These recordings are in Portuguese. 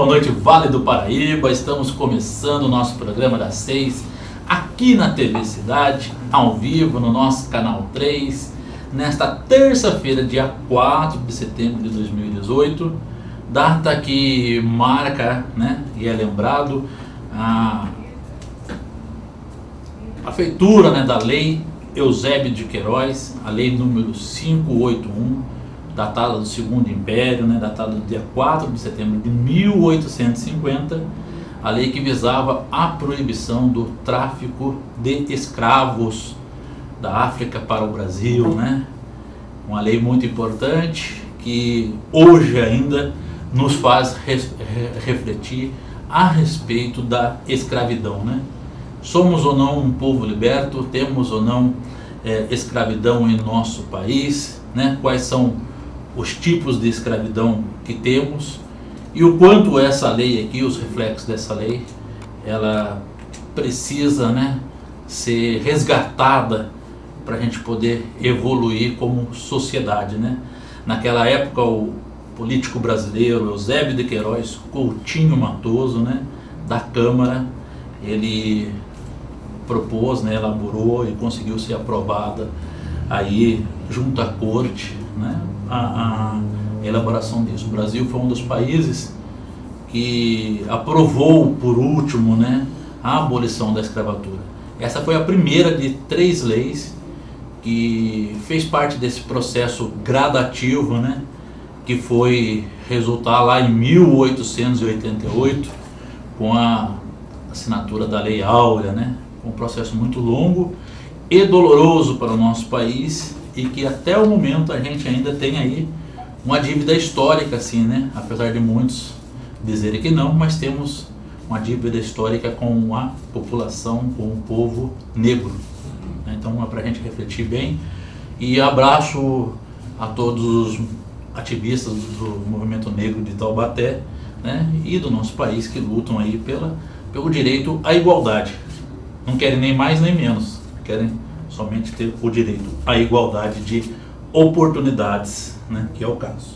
Boa noite, Vale do Paraíba. Estamos começando o nosso programa das 6 aqui na TV Cidade, ao vivo no nosso canal 3, nesta terça-feira, dia 4 de setembro de 2018, data que marca, né, e é lembrado a feitura, né, da Lei Eusébio de Queiroz, a Lei número 581, datada do Segundo Império, né, datada do dia 4 de setembro de 1850, a lei que visava a proibição do tráfico de escravos da África para o Brasil, né? Uma lei muito importante que hoje ainda nos faz refletir a respeito da escravidão, né? Somos ou não um povo liberto? Temos ou não escravidão em nosso país, né? Quais são os tipos de escravidão que temos e o quanto essa lei aqui, os reflexos dessa lei, ela precisa, né, ser resgatada para a gente poder evoluir como sociedade, né? Naquela época o político brasileiro Eusébio de Queiroz Coutinho Matoso, né, da Câmara, ele propôs, né, elaborou e conseguiu ser aprovada aí junto à corte, né, a elaboração disso. O Brasil foi um dos países que aprovou por último, né, a abolição da escravatura. Essa foi a primeira de 3 leis que fez parte desse processo gradativo, né, que foi resultar lá em 1888 com a assinatura da Lei Áurea, né, um processo muito longo e doloroso para o nosso país e que até o momento a gente ainda tem aí uma dívida histórica, assim, né? Apesar de muitos dizerem que não, mas temos uma dívida histórica com a população, com o povo negro. Então é para a gente refletir bem. E abraço a todos os ativistas do movimento negro de Taubaté, né? E do nosso país que lutam aí pelo direito à igualdade. Não querem nem mais nem menos, querem somente ter o direito à igualdade de oportunidades, né, que é o caso.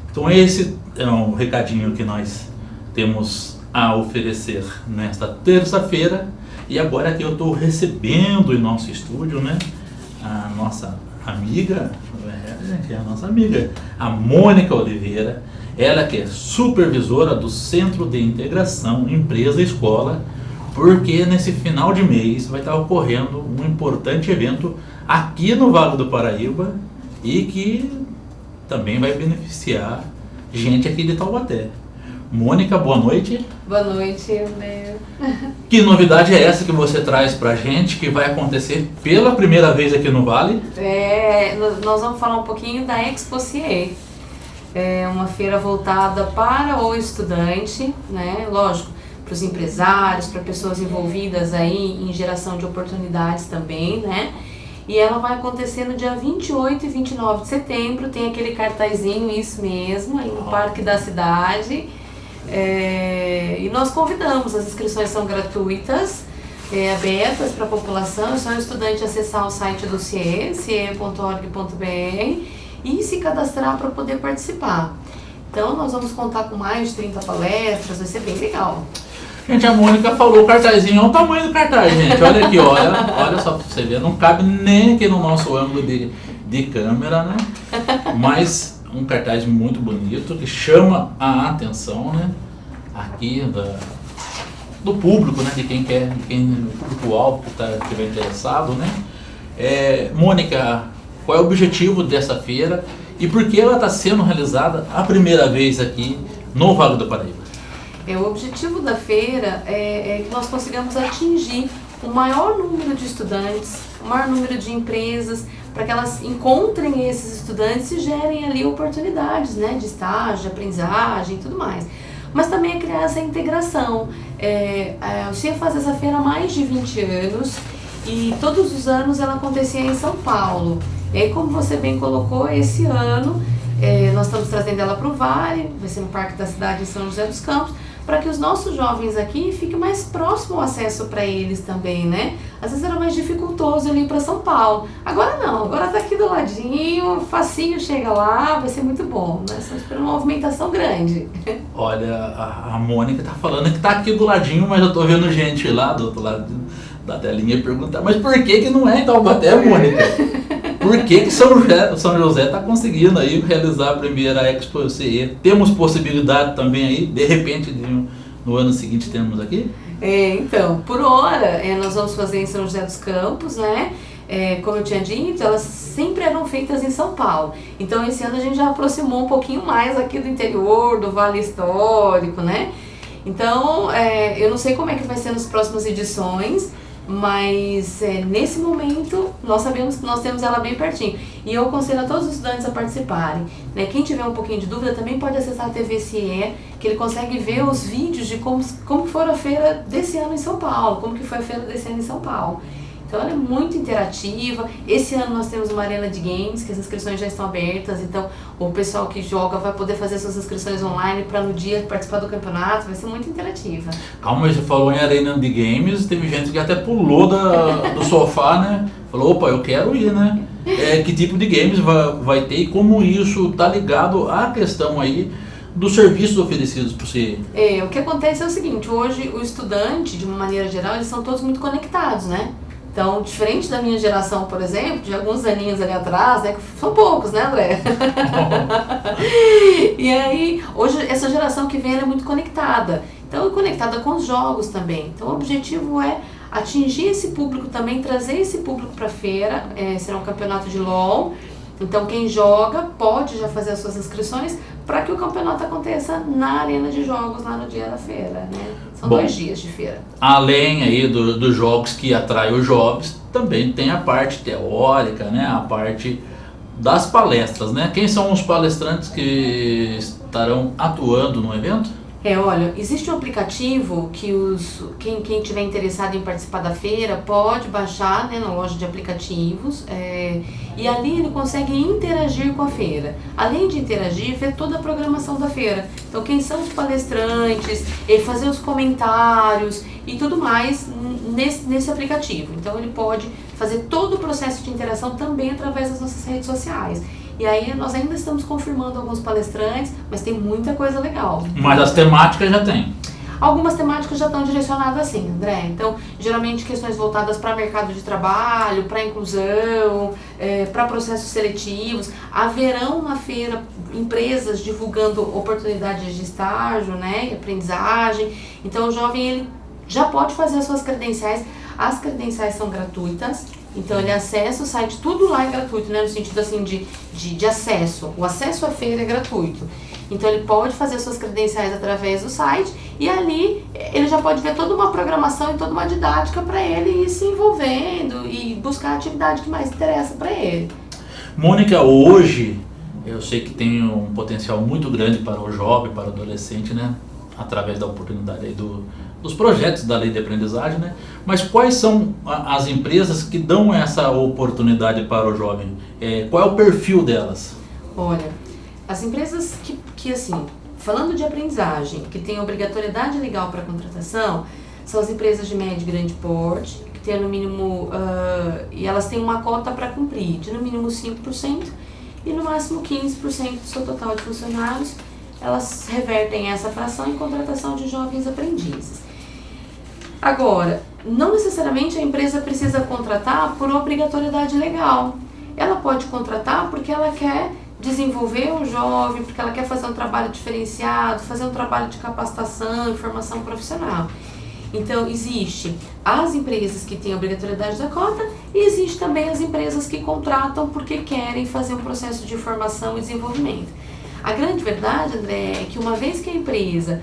Então esse é um recadinho que nós temos a oferecer nesta terça-feira. E agora que eu estou recebendo em nosso estúdio, né, a nossa amiga, a Mônica Oliveira, ela que é supervisora do Centro de Integração Empresa-Escola, porque nesse final de mês vai estar ocorrendo um importante evento aqui no Vale do Paraíba e que também vai beneficiar gente aqui de Taubaté. Mônica, boa noite. Boa noite, André. Que novidade é essa que você traz pra gente, que vai acontecer pela primeira vez aqui no Vale? Nós vamos falar um pouquinho da Exposier. É uma feira voltada para o estudante, né? Lógico, para os empresários, para pessoas envolvidas aí em geração de oportunidades também, né? E ela vai acontecer no dia 28 e 29 de setembro, tem aquele cartazinho, isso mesmo, aí no Parque da Cidade. E nós convidamos, as inscrições são gratuitas, abertas para a população, é só o estudante acessar o site do CIE, cie.org.br e se cadastrar para poder participar. Então nós vamos contar com mais de 30 palestras, vai ser bem legal. Gente, a Mônica falou o cartazinho, olha o tamanho do cartaz, gente, olha aqui, olha só pra você ver, não cabe nem aqui no nosso ângulo de câmera, né? Mas um cartaz muito bonito, que chama a atenção, né? Aqui do público, né? De quem quer, do público-alvo que estiver interessado, né? Mônica, qual é o objetivo dessa feira e por que ela está sendo realizada a primeira vez aqui no Vale do Paraíba? O objetivo da feira é que nós consigamos atingir o maior número de estudantes, o maior número de empresas, para que elas encontrem esses estudantes e gerem ali oportunidades, né, de estágio, de aprendizagem e tudo mais. Mas também é criar essa integração. O CIE faz essa feira há mais de 20 anos e todos os anos ela acontecia em São Paulo. E aí, como você bem colocou, esse ano nós estamos trazendo ela para o Vale, vai ser no Parque da Cidade em São José dos Campos, para que os nossos jovens aqui fique mais próximo o acesso para eles também, né? Às vezes era mais dificultoso ele ir para São Paulo. Agora não, agora tá aqui do ladinho, facinho, chega lá, vai ser muito bom, né? Estamos esperando uma movimentação grande. Olha, a Mônica tá falando que tá aqui do ladinho, mas eu tô vendo gente lá do outro lado da telinha perguntar, mas por que não é em Taubaté, Mônica? Por que São José está conseguindo aí realizar a primeira Expo CE? Temos possibilidade também aí, de repente, no ano seguinte temos aqui? Então, por hora, nós vamos fazer em São José dos Campos, né? Como eu tinha dito, elas sempre eram feitas em São Paulo. Então, esse ano a gente já aproximou um pouquinho mais aqui do interior, do Vale Histórico, né? Então, eu não sei como é que vai ser nas próximas edições, mas nesse momento nós sabemos que nós temos ela bem pertinho e eu aconselho a todos os estudantes a participarem, né? Quem tiver um pouquinho de dúvida também pode acessar a TV CIE, que ele consegue ver os vídeos de como foi a feira desse ano em São Paulo, como que foi a feira desse ano em São Paulo. Então ela é muito interativa. Esse ano nós temos uma arena de games, que as inscrições já estão abertas, então o pessoal que joga vai poder fazer suas inscrições online para no dia participar do campeonato, vai ser muito interativa. Calma, você falou em arena de games, teve gente que até pulou do sofá, né? Falou, opa, eu quero ir, né? Que tipo de games vai ter e como isso tá ligado à questão aí dos serviços oferecidos por você? O que acontece é o seguinte, hoje o estudante, de uma maneira geral, eles são todos muito conectados, né? Então, diferente da minha geração, por exemplo, de alguns aninhos ali atrás, né? São poucos, né, André? E aí, hoje, essa geração que vem, ela é muito conectada. Então, é conectada com os jogos também. Então, o objetivo é atingir esse público também, trazer esse público para a feira. Será um campeonato de LOL. Então, quem joga pode já fazer as suas inscrições para que o campeonato aconteça na arena de jogos lá no dia da feira, né? São 2 dias de feira. Além aí dos jogos que atraem os jovens, também tem a parte teórica, né? A parte das palestras, né? Quem são os palestrantes que estarão atuando no evento? Olha, existe um aplicativo que quem tiver interessado em participar da feira pode baixar, né, na loja de aplicativos, e ali ele consegue interagir com a feira. Além de interagir, ver toda a programação da feira. Então, quem são os palestrantes, fazer os comentários e tudo mais nesse aplicativo. Então, ele pode fazer todo o processo de interação também através das nossas redes sociais. E aí nós ainda estamos confirmando alguns palestrantes, mas tem muita coisa legal. Mas as temáticas já tem? Algumas temáticas já estão direcionadas assim, André. Então, geralmente questões voltadas para mercado de trabalho, para inclusão, para processos seletivos. Haverão na feira empresas divulgando oportunidades de estágio, né, e aprendizagem. Então, o jovem ele já pode fazer as suas credenciais. As credenciais são gratuitas. Então ele acessa o site, tudo lá é gratuito, né? No sentido assim de acesso. O acesso à feira é gratuito. Então ele pode fazer suas credenciais através do site e ali ele já pode ver toda uma programação e toda uma didática para ele ir se envolvendo e buscar a atividade que mais interessa para ele. Mônica, hoje eu sei que tem um potencial muito grande para o jovem, para o adolescente, né? Através da oportunidade aí dos projetos da Lei de Aprendizagem, né? Mas quais são as empresas que dão essa oportunidade para o jovem? Qual é o perfil delas? Olha, as empresas que assim, falando de aprendizagem, que tem obrigatoriedade legal para contratação, são as empresas de médio e grande porte, que tem no mínimo, e elas têm uma cota para cumprir, de no mínimo 5% e no máximo 15% do seu total de funcionários. Elas revertem essa fração em contratação de jovens aprendizes. Agora, não necessariamente a empresa precisa contratar por obrigatoriedade legal. Ela pode contratar porque ela quer desenvolver o jovem, porque ela quer fazer um trabalho diferenciado, fazer um trabalho de capacitação e formação profissional. Então, existe as empresas que têm obrigatoriedade da cota e existe também as empresas que contratam porque querem fazer um processo de formação e desenvolvimento. A grande verdade, André, é que uma vez que a empresa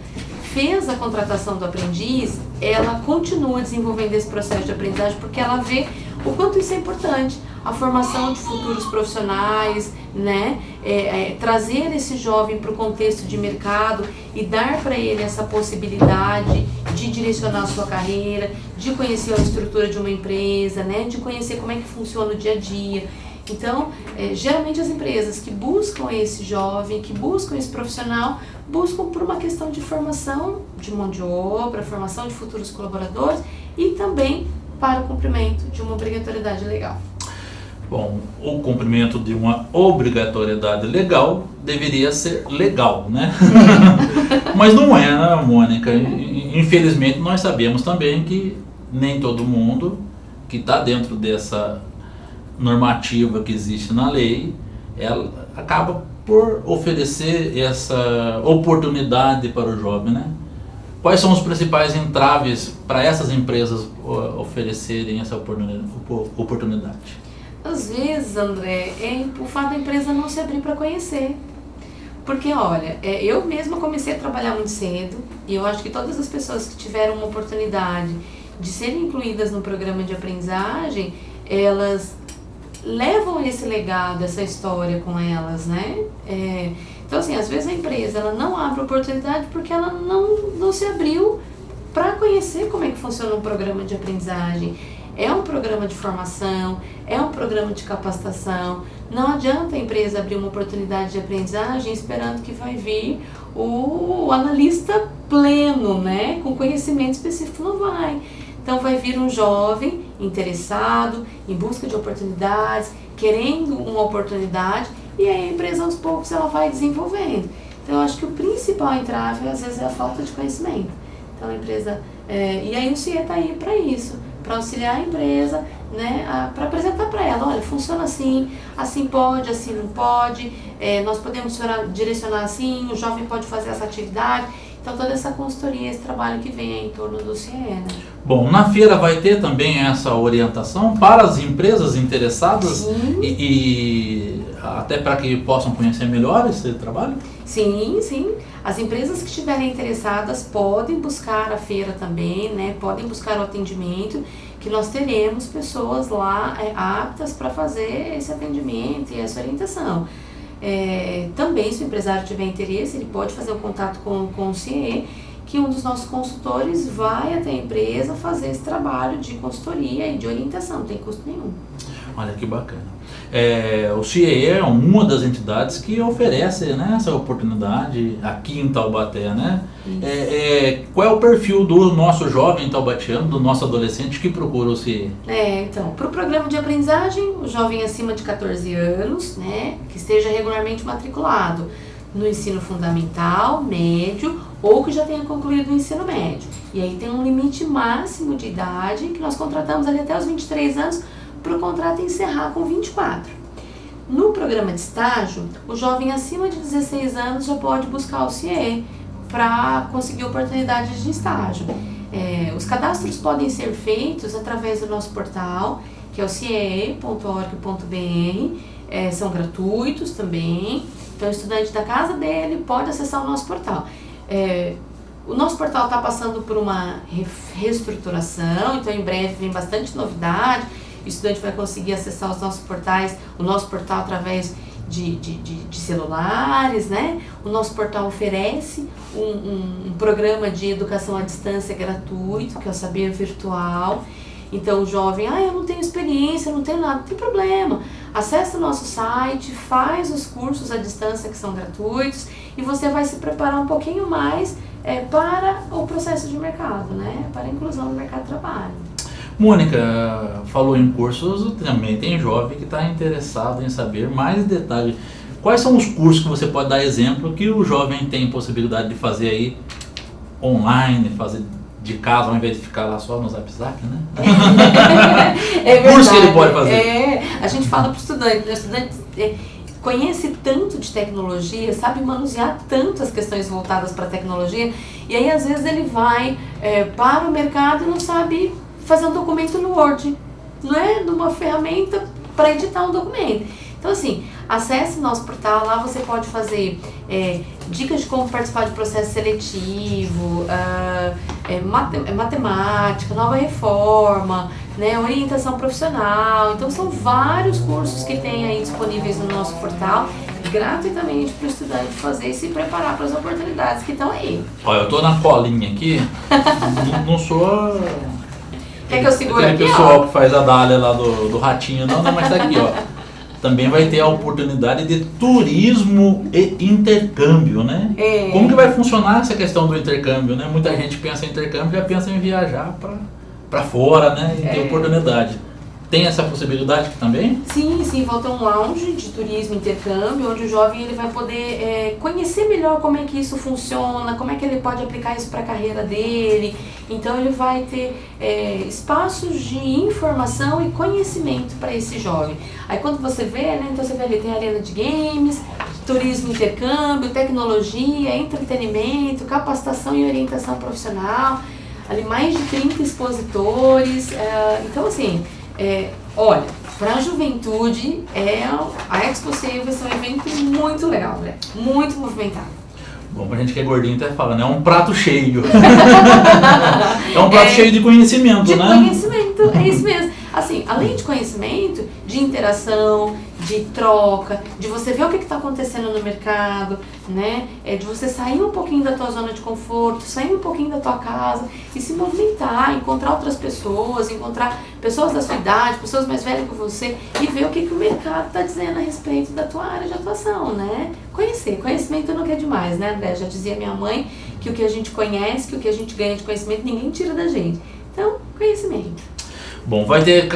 fez a contratação do aprendiz, ela continua desenvolvendo esse processo de aprendizagem porque ela vê o quanto isso é importante. A formação de futuros profissionais, né? Trazer esse jovem para o contexto de mercado e dar para ele essa possibilidade de direcionar a sua carreira, de conhecer a estrutura de uma empresa, né? De conhecer como é que funciona o dia a dia. Então, geralmente as empresas que buscam esse jovem, que buscam esse profissional, buscam por uma questão de formação de mão de obra, formação de futuros colaboradores e também para o cumprimento de uma obrigatoriedade legal. Bom, o cumprimento de uma obrigatoriedade legal deveria ser legal, né? Mas não é, né, Mônica? Infelizmente nós sabemos também que nem todo mundo que está dentro dessa normativa que existe na lei, ela acaba por oferecer essa oportunidade para o jovem, né? Quais são os principais entraves para essas empresas oferecerem essa oportunidade? Às vezes, André, é o fato da empresa não se abrir para conhecer. Porque, olha, eu mesma comecei a trabalhar muito cedo e eu acho que todas as pessoas que tiveram uma oportunidade de serem incluídas no programa de aprendizagem, elas levam esse legado, essa história com elas, né? Então, assim, às vezes a empresa ela não abre oportunidade porque ela não se abriu para conhecer como é que funciona um programa de aprendizagem. É um programa de formação, é um programa de capacitação. Não adianta a empresa abrir uma oportunidade de aprendizagem esperando que vai vir o analista pleno, né? Com conhecimento específico, não vai. Então vai vir um jovem interessado, em busca de oportunidades, querendo uma oportunidade, e aí a empresa aos poucos ela vai desenvolvendo. Então eu acho que o principal entrave às vezes é a falta de conhecimento. Então a empresa, e aí o CIE está aí para isso, para auxiliar a empresa, né, para apresentar para ela, olha, funciona assim pode, assim não pode, nós podemos direcionar assim, o jovem pode fazer essa atividade. Então toda essa consultoria, esse trabalho que vem aí em torno do CIE, né? Bom, na feira vai ter também essa orientação para as empresas interessadas e até para que possam conhecer melhor esse trabalho? Sim, sim. As empresas que estiverem interessadas podem buscar a feira também, né? Podem buscar o atendimento, que nós teremos pessoas lá aptas para fazer esse atendimento e essa orientação. Também, se o empresário tiver interesse, ele pode fazer um contato com o CIE, que um dos nossos consultores vai até a empresa fazer esse trabalho de consultoria e de orientação, não tem custo nenhum. Olha que bacana. O CIE é uma das entidades que oferece, né, essa oportunidade aqui em Taubaté, né? Qual é o perfil do nosso jovem taubatiano, do nosso adolescente que procura o CIE? Então, para o programa de aprendizagem, o jovem acima de 14 anos, né, que esteja regularmente matriculado no ensino fundamental, médio ou que já tenha concluído o ensino médio. E aí tem um limite máximo de idade que nós contratamos ali até os 23 anos para o contrato encerrar com 24. No programa de estágio, o jovem acima de 16 anos já pode buscar o CIE para conseguir oportunidades de estágio. Os cadastros podem ser feitos através do nosso portal, que é o ciee.org.br, são gratuitos também, então o estudante da casa dele pode acessar o nosso portal. O nosso portal está passando por uma reestruturação, então em breve vem bastante novidade. O estudante vai conseguir acessar os nossos portais, o nosso portal através de celulares, né? O nosso portal oferece um programa de educação à distância gratuito, que é o Saber Virtual. Então o jovem, eu não tenho experiência, não tenho nada, não tem problema. Acesse o nosso site, faz os cursos à distância que são gratuitos e você vai se preparar um pouquinho mais para o processo de mercado, né? Para a inclusão no mercado de trabalho. Mônica falou em cursos, também tem jovem que está interessado em saber mais detalhes. Quais são os cursos que você pode dar exemplo que o jovem tem possibilidade de fazer aí online, fazer de casa ao invés de ficar lá só no Zap, né? Curso que ele pode fazer. A gente fala para o estudante, o estudante conhece tanto de tecnologia, sabe manusear tanto as questões voltadas para a tecnologia, e aí às vezes ele vai para o mercado e não sabe fazer um documento no Word, não é? Numa ferramenta para editar um documento. Então assim, acesse nosso portal, lá você pode fazer dicas de como participar de processo seletivo, matemática, nova reforma, né, orientação profissional. Então são vários cursos que tem aí disponíveis no nosso portal, gratuitamente para o estudante fazer e se preparar para as oportunidades que estão aí. Olha, eu tô na colinha aqui, não sou... Quer que eu segure aqui, pessoal que faz a dália lá do ratinho, não, mas tá aqui, ó. também vai ter a oportunidade de turismo e intercâmbio, né? É. Como que vai funcionar essa questão do intercâmbio, né? Muita gente pensa em intercâmbio e já pensa em viajar para fora, né? E ter oportunidade. Tem essa possibilidade aqui também? Sim, vai ter um lounge de turismo e intercâmbio, onde o jovem ele vai poder conhecer melhor como é que isso funciona, como é que ele pode aplicar isso para a carreira dele. Então ele vai ter espaços de informação e conhecimento para esse jovem. Aí quando você vê, né, então você vê ali, tem arena de games, turismo e intercâmbio, tecnologia, entretenimento, capacitação e orientação profissional, ali mais de 30 expositores. Então assim, olha, para a juventude, a Expo CIE vai ser um evento muito legal, né? Muito movimentado. Bom, pra gente que é gordinho até fala, né? É um prato cheio. É um prato cheio de conhecimento, de né? De conhecimento, é isso mesmo. Assim, além de conhecimento, de interação, de troca, de você ver o que está acontecendo no mercado, né? De você sair um pouquinho da tua zona de conforto, sair um pouquinho da tua casa e se movimentar, encontrar outras pessoas, encontrar pessoas da sua idade, pessoas mais velhas que você e ver o que o mercado está dizendo a respeito da tua área de atuação, né? Conhecimento nunca é demais, né, André? Já dizia minha mãe que o que a gente conhece, que o que a gente ganha de conhecimento, ninguém tira da gente. Então, conhecimento. Bom, vai ter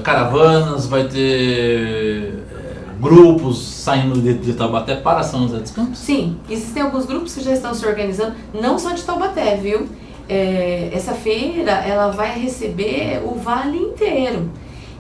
caravanas, vai ter grupos saindo de Taubaté para São José dos Campos? Sim, existem alguns grupos que já estão se organizando, não só de Taubaté, viu? Essa feira, ela vai receber o vale inteiro.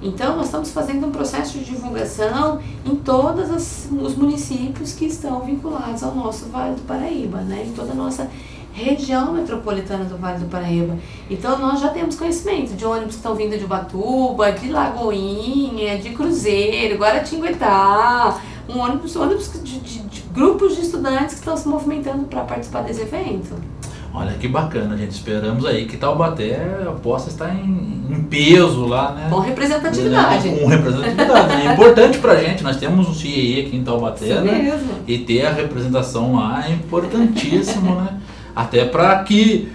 Então, nós estamos fazendo um processo de divulgação em todos os municípios que estão vinculados ao nosso Vale do Paraíba, né? Em toda a nossa região metropolitana do Vale do Paraíba. Então nós já temos conhecimento de ônibus que estão vindo de Ubatuba, de Lagoinha, de Cruzeiro, Guaratinguetá, ônibus de grupos de estudantes que estão se movimentando para participar desse evento. Olha que bacana, gente. Esperamos aí que Taubaté possa estar em peso lá, né? Com representatividade. Com representatividade, né? É importante pra gente, nós temos um CIE aqui em Taubaté, isso né? Mesmo. E ter a representação lá é importantíssimo, né? Até para que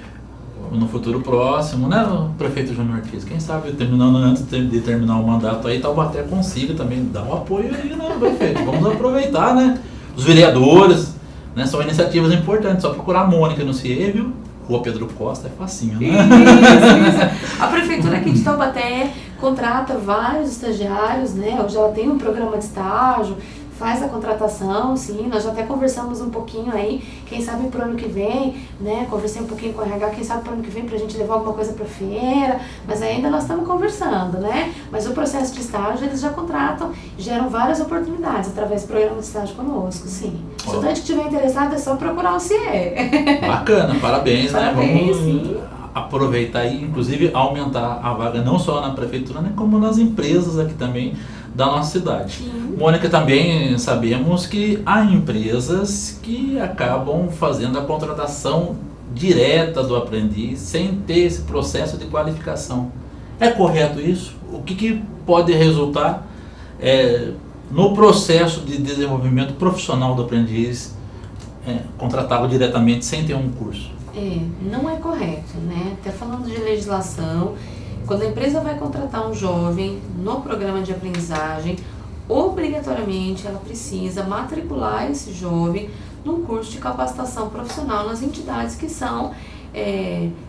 no futuro próximo, né, o prefeito Júnior Ortiz, quem sabe antes de terminar o mandato aí, Taubaté consiga também dar um apoio aí, né, prefeito? Vamos aproveitar, né? Os vereadores, né, são iniciativas importantes, só procurar a Mônica no CIE, viu? Rua Pedro Costa, é facinho, né? Isso. A prefeitura aqui de Taubaté contrata vários estagiários, né? Hoje ela tem um programa de estágio, faz a contratação, sim, nós já até conversamos um pouquinho aí, quem sabe pro ano que vem, né, conversei um pouquinho com o RH, quem sabe pro ano que vem pra gente levar alguma coisa pra feira, mas ainda nós estamos conversando, né, mas o processo de estágio eles já contratam, geram várias oportunidades através do programa de estágio conosco, sim. O estudante que estiver interessado é só procurar o CIE. Bacana, parabéns, né, Parabéns, vamos sim. Aproveitar e inclusive aumentar a vaga não só na prefeitura, né, como nas empresas aqui também da nossa cidade. Sim. Mônica, também sabemos que há empresas que acabam fazendo a contratação direta do aprendiz sem ter esse processo de qualificação. É correto isso? O que pode resultar no processo de desenvolvimento profissional do aprendiz contratá-lo diretamente sem ter um curso? Não é correto, né? Até falando de legislação, quando a empresa vai contratar um jovem no programa de aprendizagem, obrigatoriamente ela precisa matricular esse jovem num curso de capacitação profissional nas entidades que são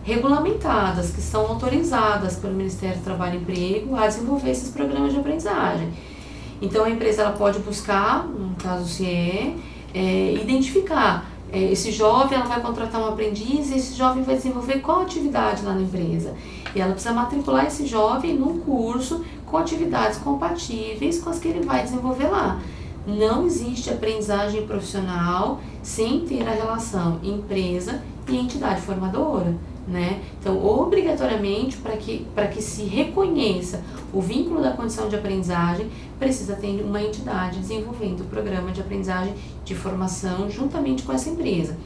regulamentadas, que são autorizadas pelo Ministério do Trabalho e Emprego a desenvolver esses programas de aprendizagem. Então a empresa ela pode buscar, no caso se identificar esse jovem, ela vai contratar um aprendiz e esse jovem vai desenvolver qual atividade lá na empresa. E ela precisa matricular esse jovem num curso com atividades compatíveis com as que ele vai desenvolver lá. Não existe aprendizagem profissional sem ter a relação empresa e entidade formadora, né? Então, obrigatoriamente, para que se reconheça o vínculo da condição de aprendizagem, precisa ter uma entidade desenvolvendo o programa de aprendizagem de formação juntamente com essa empresa.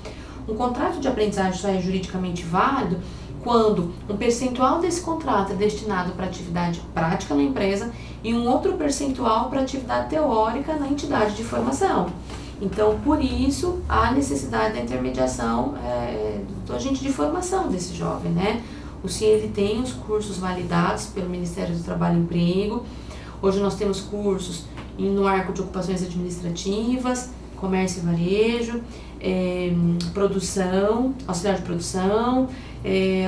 Um contrato de aprendizagem só é juridicamente válido quando um percentual desse contrato é destinado para atividade prática na empresa e um outro percentual para atividade teórica na entidade de formação. Então, por isso, há necessidade da intermediação do agente de formação desse jovem, né? O CIE ele tem os cursos validados pelo Ministério do Trabalho e Emprego. Hoje nós temos cursos no arco de ocupações administrativas, comércio e varejo, produção, auxiliar de produção,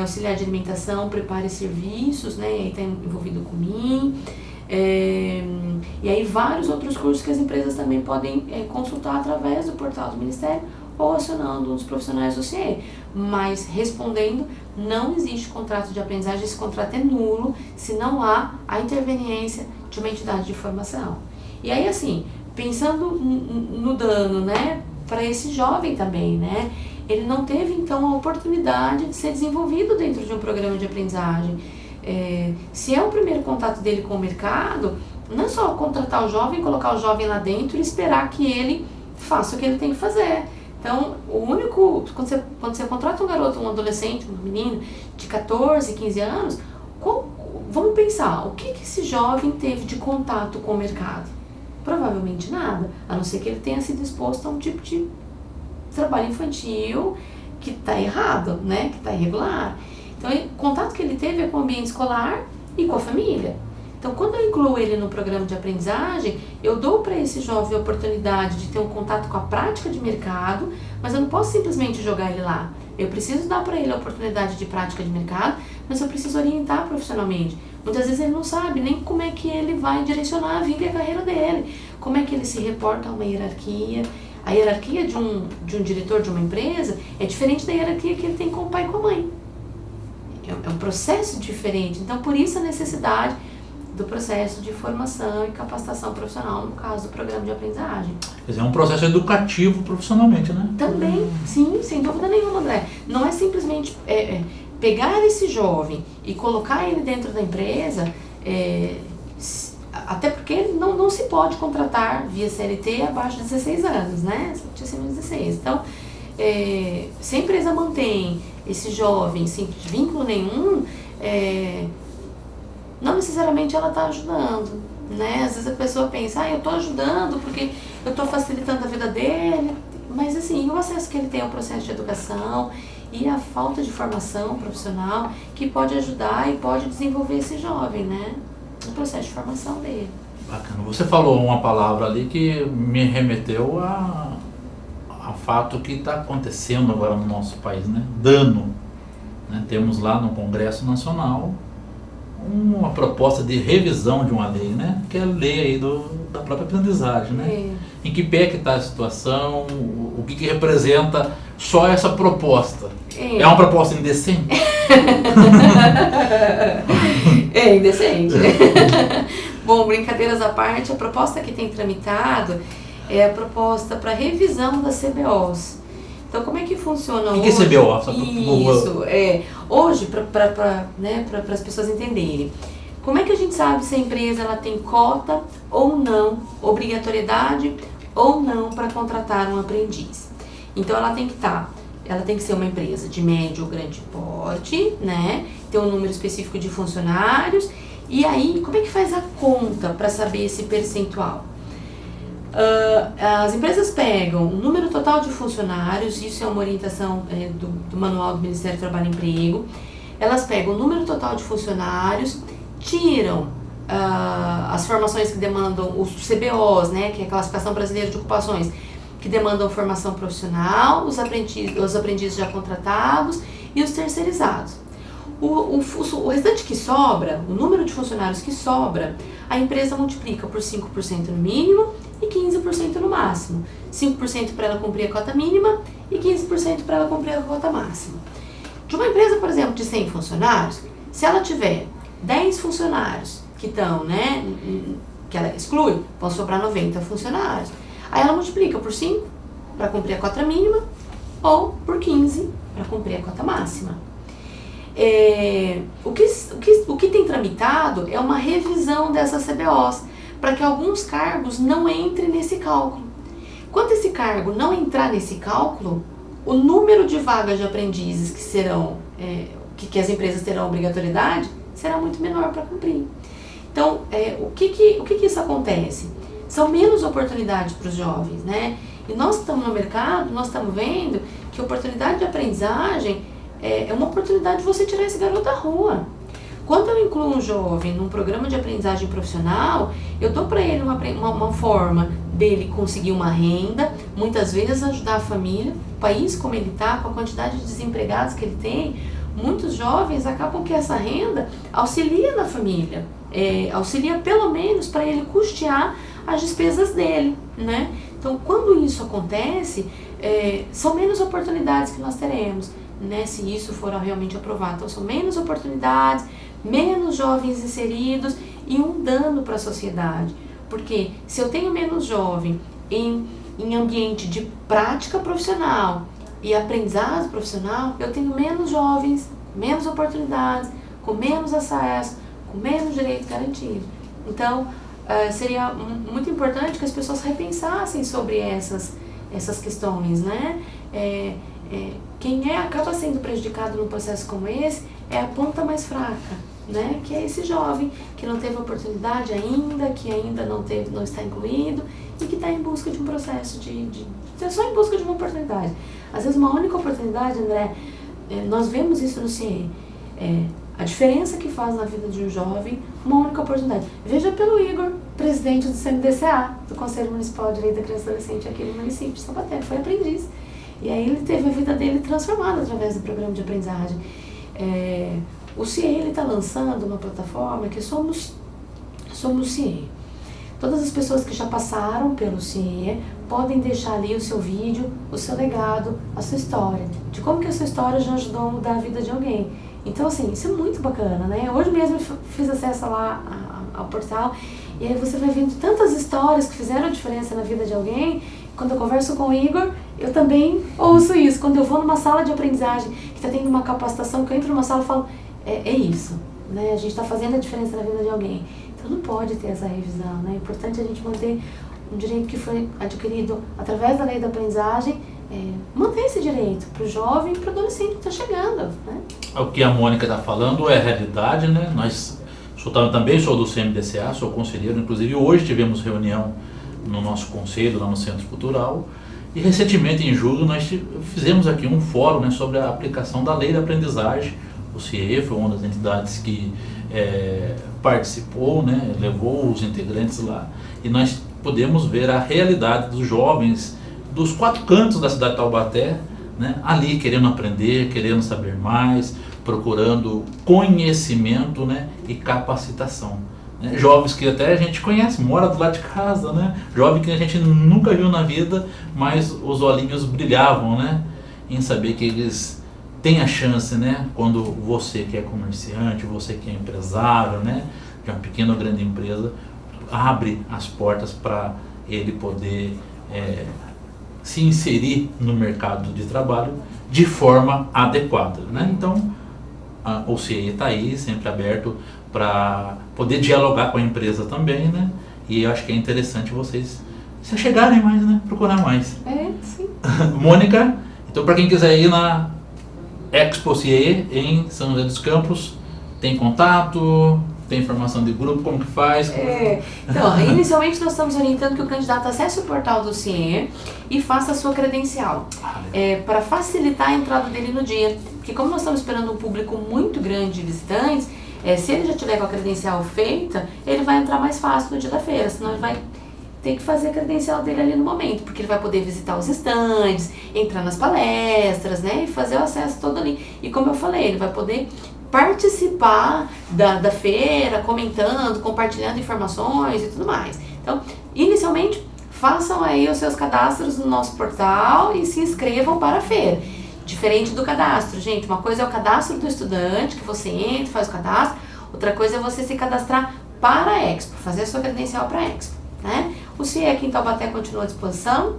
auxiliar de alimentação, preparo e serviços, né? E aí está envolvido com MIM. E aí vários outros cursos que as empresas também podem consultar através do portal do Ministério ou acionando os profissionais do CIE. Mas respondendo, não existe contrato de aprendizagem, esse contrato é nulo se não há a interveniência de uma entidade de formação. E aí assim, pensando no dano, né, para esse jovem também, né, ele não teve então a oportunidade de ser desenvolvido dentro de um programa de aprendizagem. Se é o primeiro contato dele com o mercado, não é só contratar o jovem, colocar o jovem lá dentro e esperar que ele faça o que ele tem que fazer. Então, quando você contrata um garoto, um adolescente, um menino de 14, 15 anos, vamos pensar, o que esse jovem teve de contato com o mercado? Provavelmente nada, a não ser que ele tenha sido exposto a um tipo de trabalho infantil que está errado, né? Que está irregular. Então, o contato que ele teve é com o ambiente escolar e com a família. Então, quando eu incluo ele no programa de aprendizagem, eu dou para esse jovem a oportunidade de ter um contato com a prática de mercado, mas eu não posso simplesmente jogar ele lá. Eu preciso dar para ele a oportunidade de prática de mercado, mas eu preciso orientar profissionalmente. Muitas vezes ele não sabe nem como é que ele vai direcionar a vida e a carreira dele, como é que ele se reporta a uma hierarquia. A hierarquia de um diretor de uma empresa é diferente da hierarquia que ele tem com o pai e com a mãe. É um processo diferente, então por isso a necessidade do processo de formação e capacitação profissional, no caso do programa de aprendizagem. Quer dizer, é um processo educativo profissionalmente, né? Também, sim, sem dúvida nenhuma, André. Não é simplesmente pegar esse jovem e colocar ele dentro da empresa, até porque não se pode contratar via CLT abaixo de 16 anos, né? Tinha sido 16. Então, se a empresa mantém esse jovem sem vínculo nenhum, não necessariamente ela está ajudando, né? Às vezes a pessoa pensa, eu estou ajudando porque eu estou facilitando a vida dele, mas assim, o acesso que ele tem ao processo de educação e a falta de formação profissional que pode ajudar e pode desenvolver esse jovem, né? No processo de formação dele. Bacana. Você falou uma palavra ali que me remeteu a fato que está acontecendo agora no nosso país, né? Dano. Né? Temos lá no Congresso Nacional uma proposta de revisão de uma lei, né? Que é a lei aí da própria aprendizagem, né? Em que pé que está a situação, o que representa só essa proposta? É uma proposta indecente? É indecente. Bom, brincadeiras à parte, a proposta que tem tramitado é a proposta para revisão das CBOs. Então, como é que funciona hoje? O que é CBO? Isso, hoje, para as pessoas entenderem, como é que a gente sabe se a empresa ela tem cota ou não, obrigatoriedade ou não para contratar um aprendiz? Então, ela tem que ser uma empresa de médio ou grande porte, né? Ter um número específico de funcionários. E aí, como é que faz a conta para saber esse percentual? As empresas pegam o número total de funcionários, isso é uma orientação do Manual do Ministério do Trabalho e Emprego. Elas pegam o número total de funcionários, tiram as formações que demandam, os CBOs, né, que é a Classificação Brasileira de Ocupações, que demandam formação profissional, os aprendizes já contratados e os terceirizados. O restante que sobra, o número de funcionários que sobra, a empresa multiplica por 5% no mínimo e 15% no máximo. 5% para ela cumprir a cota mínima e 15% para ela cumprir a cota máxima. De uma empresa, por exemplo, de 100 funcionários, se ela tiver 10 funcionários que estão, né, que ela exclui, vão sobrar 90 funcionários. Aí ela multiplica por 5 para cumprir a cota mínima ou por 15 para cumprir a cota máxima. O que tem tramitado é uma revisão dessas CBOs, para que alguns cargos não entrem nesse cálculo. Quando esse cargo não entrar nesse cálculo, o número de vagas de aprendizes que serão, que as empresas terão obrigatoriedade, será muito menor para cumprir. Então, o que isso acontece? São menos oportunidades para os jovens, né? E nós que estamos no mercado, nós estamos vendo que a oportunidade de aprendizagem é uma oportunidade de você tirar esse garoto da rua. Quando eu incluo um jovem num programa de aprendizagem profissional, eu dou para ele uma forma dele conseguir uma renda, muitas vezes ajudar a família. O país como ele está, com a quantidade de desempregados que ele tem, muitos jovens acabam que essa renda auxilia na família, auxilia pelo menos para ele custear as despesas dele, né? Então, quando isso acontece, são menos oportunidades que nós teremos, né? Se isso for realmente aprovado. Então, são menos oportunidades, menos jovens inseridos e um dano para a sociedade. Porque se eu tenho menos jovem em ambiente de prática profissional e aprendizado profissional, eu tenho menos jovens, menos oportunidades, com menos acesso, com menos direitos garantidos. Então, seria muito importante que as pessoas repensassem sobre essas questões, né? Quem acaba sendo prejudicado num processo como esse é a ponta mais fraca, né? Que é esse jovem que não teve oportunidade ainda, que ainda não está incluído e que está em busca de um processo só em busca de uma oportunidade. Às vezes uma única oportunidade, André, nós vemos isso no CIE, a diferença que faz na vida de um jovem, uma única oportunidade. Veja pelo Igor, presidente do CMDCA, do Conselho Municipal de Direito da Criança e Adolescente aqui no município de São Paulo, foi aprendiz. E aí ele teve a vida dele transformada através do programa de aprendizagem. O CIE está lançando uma plataforma que somos CIE. Todas as pessoas que já passaram pelo CIE podem deixar ali o seu vídeo, o seu legado, a sua história, de como que a sua história já ajudou a mudar a vida de alguém. Então, assim, isso é muito bacana, né? Hoje mesmo eu fiz acesso lá ao portal e aí você vai vendo tantas histórias que fizeram a diferença na vida de alguém. Quando eu converso com o Igor, eu também ouço isso. Quando eu vou numa sala de aprendizagem que está tendo uma capacitação, que eu entro numa sala e falo, é isso, né? A gente está fazendo a diferença na vida de alguém. Então não pode ter essa revisão, né? É importante a gente manter um direito que foi adquirido através da lei da aprendizagem, manter esse direito para o jovem e para o adolescente que está chegando, né? O que a Mônica está falando é realidade, né? Também sou do CMDCA, sou conselheiro, inclusive hoje tivemos reunião no nosso conselho, lá no Centro Cultural, e recentemente em julho nós fizemos aqui um fórum, né, sobre a aplicação da lei da aprendizagem. O CIE foi uma das entidades que participou, né, levou os integrantes lá, e nós podemos ver a realidade dos jovens dos 4 cantos da cidade de Taubaté, né, ali querendo aprender, querendo saber mais, procurando conhecimento, né, e capacitação. Jovens que até a gente conhece, mora do lado de casa, né? Jovem que a gente nunca viu na vida, mas os olhinhos brilhavam, né? Em saber que eles têm a chance, né? Quando você que é comerciante, você que é empresário, né? De uma pequena ou grande empresa, abre as portas para ele poder se inserir no mercado de trabalho de forma adequada, né? Então, o CIE está aí, sempre aberto para poder dialogar com a empresa também, né? E eu acho que é interessante vocês se chegarem mais, né? Procurar mais. Sim. Mônica, então para quem quiser ir na Expo CIE em São José dos Campos, tem contato, tem informação de grupo, como que faz? Então, inicialmente nós estamos orientando que o candidato acesse o portal do CIE e faça a sua credencial, para facilitar a entrada dele no dia. Porque como nós estamos esperando um público muito grande de visitantes, se ele já tiver com a credencial feita, ele vai entrar mais fácil no dia da feira, senão ele vai ter que fazer a credencial dele ali no momento, porque ele vai poder visitar os estandes, entrar nas palestras, né, e fazer o acesso todo ali. E como eu falei, ele vai poder participar da feira, comentando, compartilhando informações e tudo mais. Então, inicialmente, façam aí os seus cadastros no nosso portal e se inscrevam para a feira. Diferente do cadastro, gente, uma coisa é o cadastro do estudante, que você entra, faz o cadastro, outra coisa é você se cadastrar para a Expo, fazer a sua credencial para a Expo, né? O CIE aqui em Taubaté continua à disposição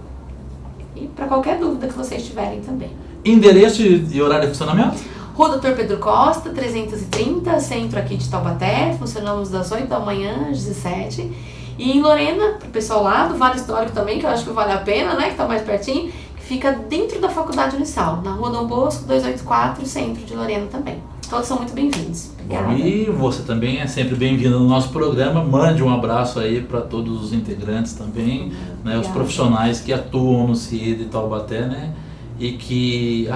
e para qualquer dúvida que vocês tiverem também. Endereço e horário de funcionamento? Rua Dr. Pedro Costa, 330, centro aqui de Taubaté, funcionamos das 8 da manhã às 17. E em Lorena, para o pessoal lá do Vale Histórico também, que eu acho que vale a pena, né, que está mais pertinho, fica dentro da Faculdade Unisal, na Rua Dom Bosco, 284, centro de Lorena também. Todos são muito bem-vindos. Bom, e você também é sempre bem-vindo no nosso programa. Mande um abraço aí para todos os integrantes também, né, os profissionais que atuam no CIE de Taubaté, né, e que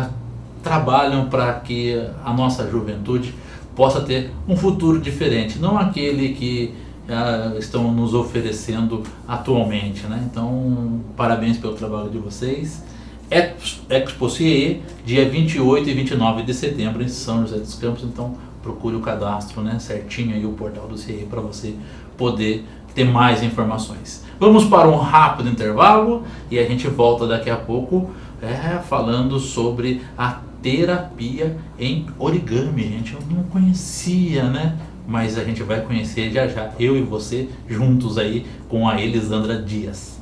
trabalham para que a nossa juventude possa ter um futuro diferente, não aquele que estão nos oferecendo atualmente, né? Então, parabéns pelo trabalho de vocês. Expo CIE, dia 28 e 29 de setembro em São José dos Campos. Então procure o cadastro, né, certinho aí, o portal do CIE, para você poder ter mais informações. Vamos para um rápido intervalo e a gente volta daqui a pouco falando sobre a terapia em origami. Gente, eu não conhecia, né? Mas a gente vai conhecer já já, eu e você, juntos aí com a Elisandra Dias.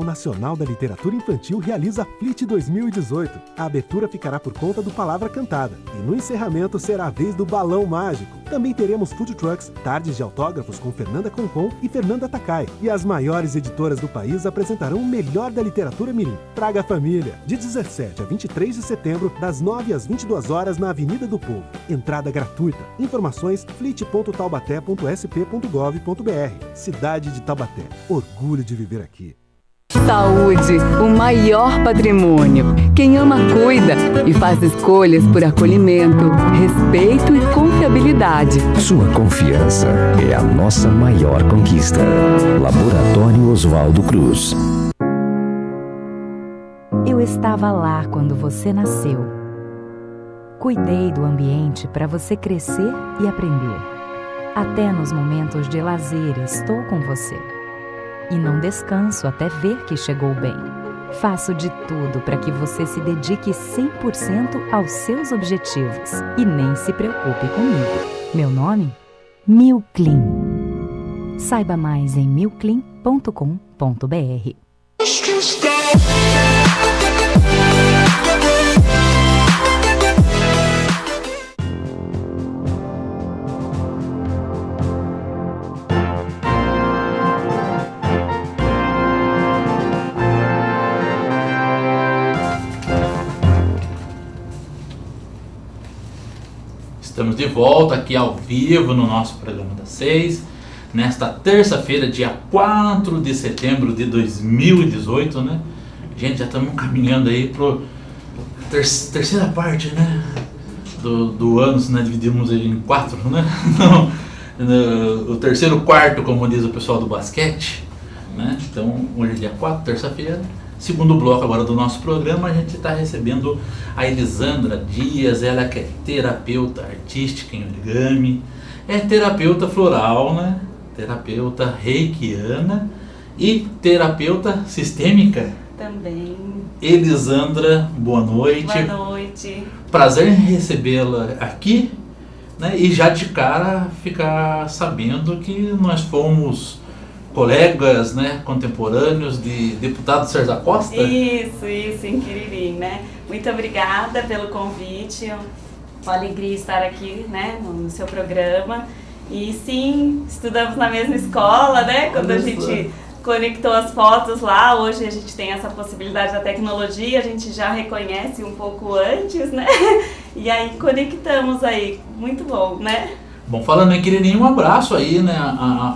Nacional da Literatura Infantil realiza FLIT 2018. A abertura ficará por conta do Palavra Cantada e no encerramento será a vez do Balão Mágico. Também teremos food trucks, tardes de autógrafos com Fernanda Concon e Fernanda Takai. E as maiores editoras do país apresentarão o melhor da literatura mirim. Traga a família, de 17 a 23 de setembro, das 9 às 22 horas na Avenida do Povo. Entrada gratuita. Informações flit.taubaté.sp.gov.br. Cidade de Taubaté. Orgulho de viver aqui. Saúde, o maior patrimônio. Quem ama, cuida e faz escolhas por acolhimento, respeito e confiabilidade. Sua confiança é a nossa maior conquista. Laboratório Oswaldo Cruz. Eu estava lá quando você nasceu. Cuidei do ambiente para você crescer e aprender. Até nos momentos de lazer estou com você. E não descanso até ver que chegou bem. Faço de tudo para que você se dedique 100% aos seus objetivos e nem se preocupe comigo. Meu nome? Milclean. Saiba mais em milclean.com.br. Estamos de volta aqui ao vivo no nosso programa das 6, nesta terça-feira, dia 4 de setembro de 2018, né? Gente, já estamos caminhando aí para a terceira parte, né? Do ano, se nós dividimos ele em 4, né? O terceiro quarto, como diz o pessoal do basquete, né? Então, hoje é dia 4, terça-feira. Segundo bloco agora do nosso programa, a gente está recebendo a Elisandra Dias, ela que é terapeuta artística em origami, é terapeuta floral, né? Terapeuta reikiana e terapeuta sistêmica. Também. Elisandra, boa noite. Boa noite. Prazer em recebê-la aqui, né? E já de cara ficar sabendo que nós fomos colegas, né, contemporâneos de deputado Sérgio da Costa. Isso, em Quiririm, né? Muito obrigada pelo convite, uma alegria estar aqui, né, no seu programa. E sim, estudamos na mesma escola, né, quando a gente conectou as fotos lá, hoje a gente tem essa possibilidade da tecnologia, a gente já reconhece um pouco antes, né, e aí conectamos aí, muito bom, né? Bom, falando em Quiririm, um abraço aí, né,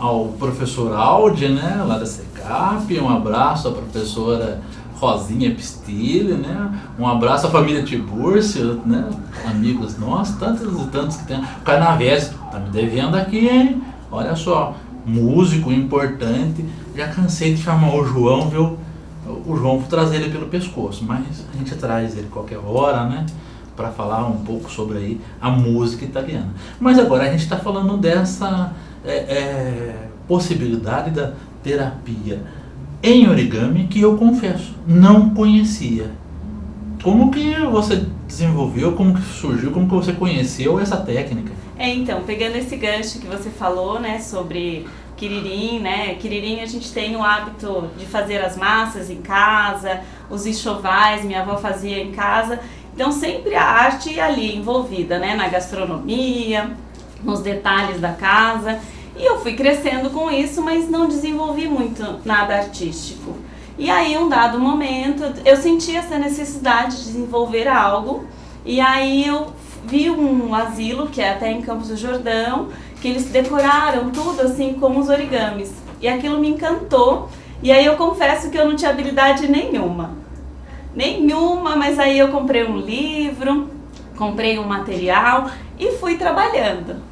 ao professor Aldi, né, lá da SECAP, um abraço à professora Rosinha Pistilli, né, um abraço à família Tiburcio, né, amigos nossos, tantos e tantos que tem. O Carnavés tá me devendo aqui, hein, olha só, músico importante. Já cansei de chamar o João, viu? O João, vou trazer ele pelo pescoço, mas a gente traz ele qualquer hora, né? Para falar um pouco sobre aí a música italiana. Mas agora a gente está falando dessa possibilidade da terapia em origami, que eu confesso, não conhecia. Como que você desenvolveu, como que surgiu, como que você conheceu essa técnica? Então, pegando esse gancho que você falou, né, sobre quiririm, né, quiririm a gente tem o hábito de fazer as massas em casa, os enxovais, minha avó fazia em casa, então sempre a arte ali envolvida, né, na gastronomia, nos detalhes da casa, e eu fui crescendo com isso, mas não desenvolvi muito nada artístico. E aí, um dado momento, eu senti essa necessidade de desenvolver algo, e aí eu vi um asilo, que é até em Campos do Jordão, que eles decoraram tudo assim como os origamis. E aquilo me encantou, e aí eu confesso que eu não tinha habilidade nenhuma, mas aí eu comprei um livro, comprei um material e fui trabalhando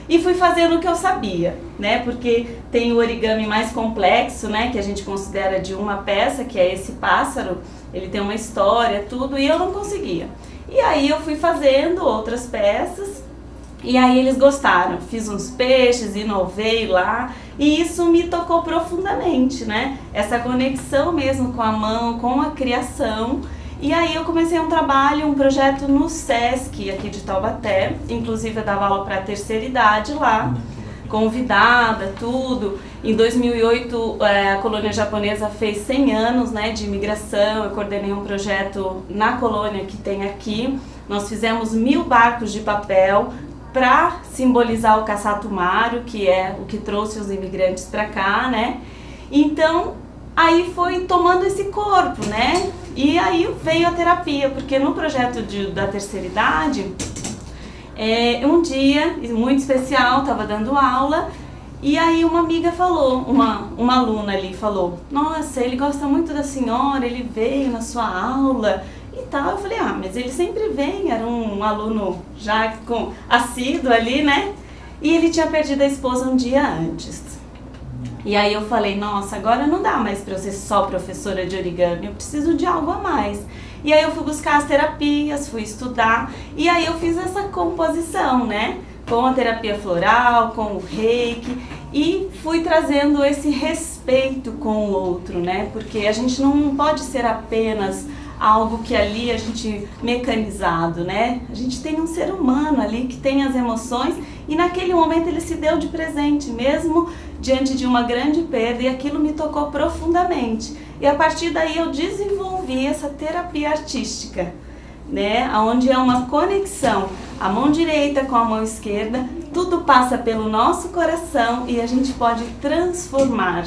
e fui fazendo o que eu sabia, né? Porque tem o origami mais complexo, né? Que a gente considera de uma peça, que é esse pássaro, ele tem uma história, tudo, e eu não conseguia. E aí eu fui fazendo outras peças, e aí eles gostaram. Fiz uns peixes, inovei lá, e isso me tocou profundamente, né? Essa conexão mesmo com a mão, com a criação. E aí eu comecei um trabalho, um projeto no SESC aqui de Taubaté, inclusive eu dava aula para a terceira idade lá, convidada, tudo. Em 2008 a colônia japonesa fez 100 anos, né, de imigração, eu coordenei um projeto na colônia que tem aqui, nós fizemos 1000 barcos de papel para simbolizar o Kasatumaru, que é o que trouxe os imigrantes para cá, né, então aí foi tomando esse corpo, né? E aí veio a terapia, porque no projeto da terceira idade, um dia muito especial, estava dando aula, e aí uma amiga falou, uma aluna ali falou, nossa, ele gosta muito da senhora, ele veio na sua aula e tal. Eu falei, mas ele sempre vem, era um aluno já assíduo ali, né? E ele tinha perdido a esposa um dia antes. E aí eu falei, nossa, agora não dá mais para eu ser só professora de origami, eu preciso de algo a mais. E aí eu fui buscar as terapias, fui estudar, e aí eu fiz essa composição, né? Com a terapia floral, com o reiki, e fui trazendo esse respeito com o outro, né? Porque a gente não pode ser apenas algo que ali a gente mecanizado, né? A gente tem um ser humano ali que tem as emoções, e naquele momento ele se deu de presente, mesmo diante de uma grande perda, e aquilo me tocou profundamente. E a partir daí eu desenvolvi essa terapia artística, né? Onde é uma conexão, a mão direita com a mão esquerda, tudo passa pelo nosso coração e a gente pode transformar,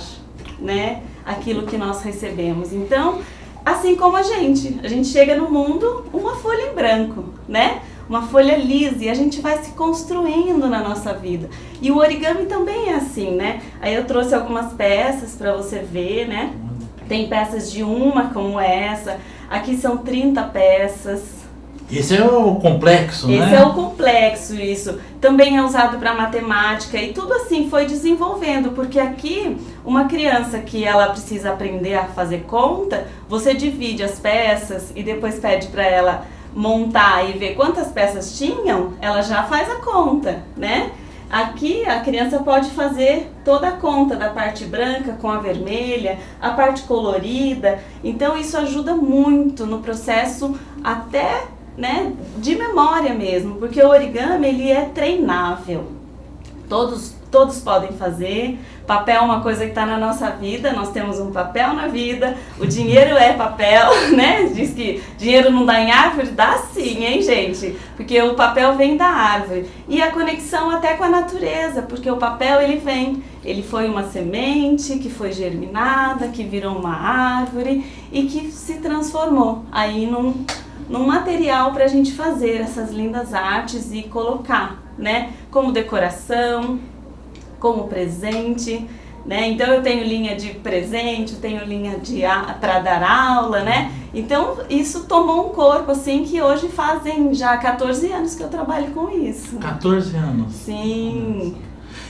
né, aquilo que nós recebemos. Então, assim como a gente chega no mundo uma folha em branco, né? Uma folha lisa, e a gente vai se construindo na nossa vida. E o origami também é assim, né? Aí eu trouxe algumas peças para você ver, né? Tem peças de uma como essa, aqui são 30 peças. Esse é o complexo, né? Esse é o complexo, isso. Também é usado para matemática, e tudo assim foi desenvolvendo, porque aqui uma criança que ela precisa aprender a fazer conta, você divide as peças e depois pede para ela montar e ver quantas peças tinham, ela já faz a conta, né? Aqui a criança pode fazer toda a conta da parte branca com a vermelha, a parte colorida, então isso ajuda muito no processo até, né, de memória mesmo, porque o origami ele é treinável, todos podem fazer. Papel é uma coisa que está na nossa vida, nós temos um papel na vida, o dinheiro é papel, né? Diz que dinheiro não dá em árvore, dá sim, hein, gente? Porque o papel vem da árvore. E a conexão até com a natureza, porque o papel ele foi uma semente que foi germinada, que virou uma árvore e que se transformou aí num material para a gente fazer essas lindas artes e colocar, né? Como decoração, como presente, né? Então eu tenho linha de presente, eu tenho linha para dar aula, né? Então isso tomou um corpo assim que hoje fazem já 14 anos que eu trabalho com isso. 14 anos? Sim.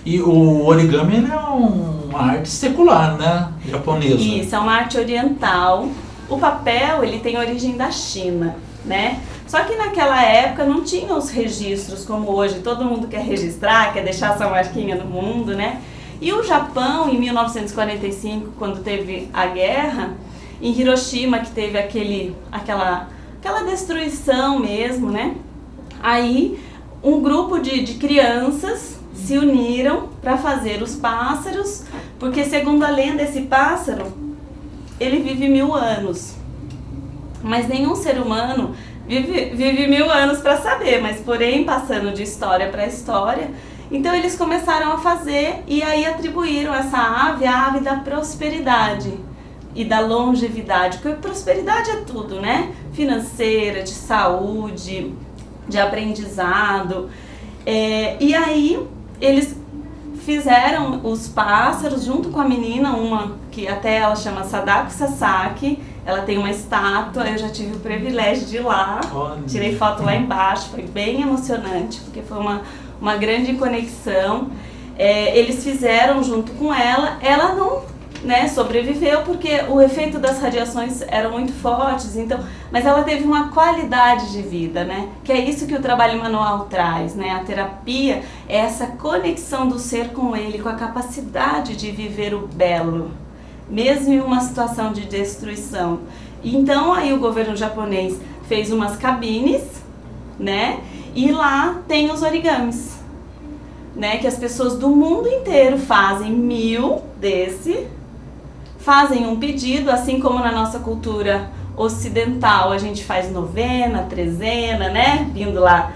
E o origami ele é uma arte secular, né? Japonesa. Isso, é uma arte oriental. O papel, ele tem origem da China, né? Só que naquela época não tinha os registros como hoje. Todo mundo quer registrar, quer deixar sua marquinha no mundo, né? E o Japão, em 1945, quando teve a guerra, em Hiroshima, que teve aquela destruição mesmo, né? Aí, um grupo de crianças se uniram para fazer os pássaros, porque segundo a lenda, esse pássaro, ele vive 1000 anos. Mas nenhum ser humano vive 1000 anos para saber, mas porém, passando de história para história, então eles começaram a fazer e aí atribuíram essa ave à ave da prosperidade e da longevidade, porque prosperidade é tudo, né? Financeira, de saúde, de aprendizado. E aí eles fizeram os pássaros junto com a menina, uma que até ela chama Sadako Sasaki, ela tem uma estátua, eu já tive o privilégio de ir lá, tirei foto lá embaixo, foi bem emocionante, porque foi uma grande conexão. Eles fizeram junto com ela não, né, sobreviveu porque o efeito das radiações eram muito fortes, então, mas ela teve uma qualidade de vida, né, que é isso que o trabalho manual traz, né, a terapia é essa conexão do ser com ele, com a capacidade de viver o belo, mesmo em uma situação de destruição. Então aí o governo japonês fez umas cabines, né, e lá tem os origamis, né, que as pessoas do mundo inteiro fazem 1000 fazem um pedido, assim como na nossa cultura ocidental a gente faz novena, trezena, né, vindo lá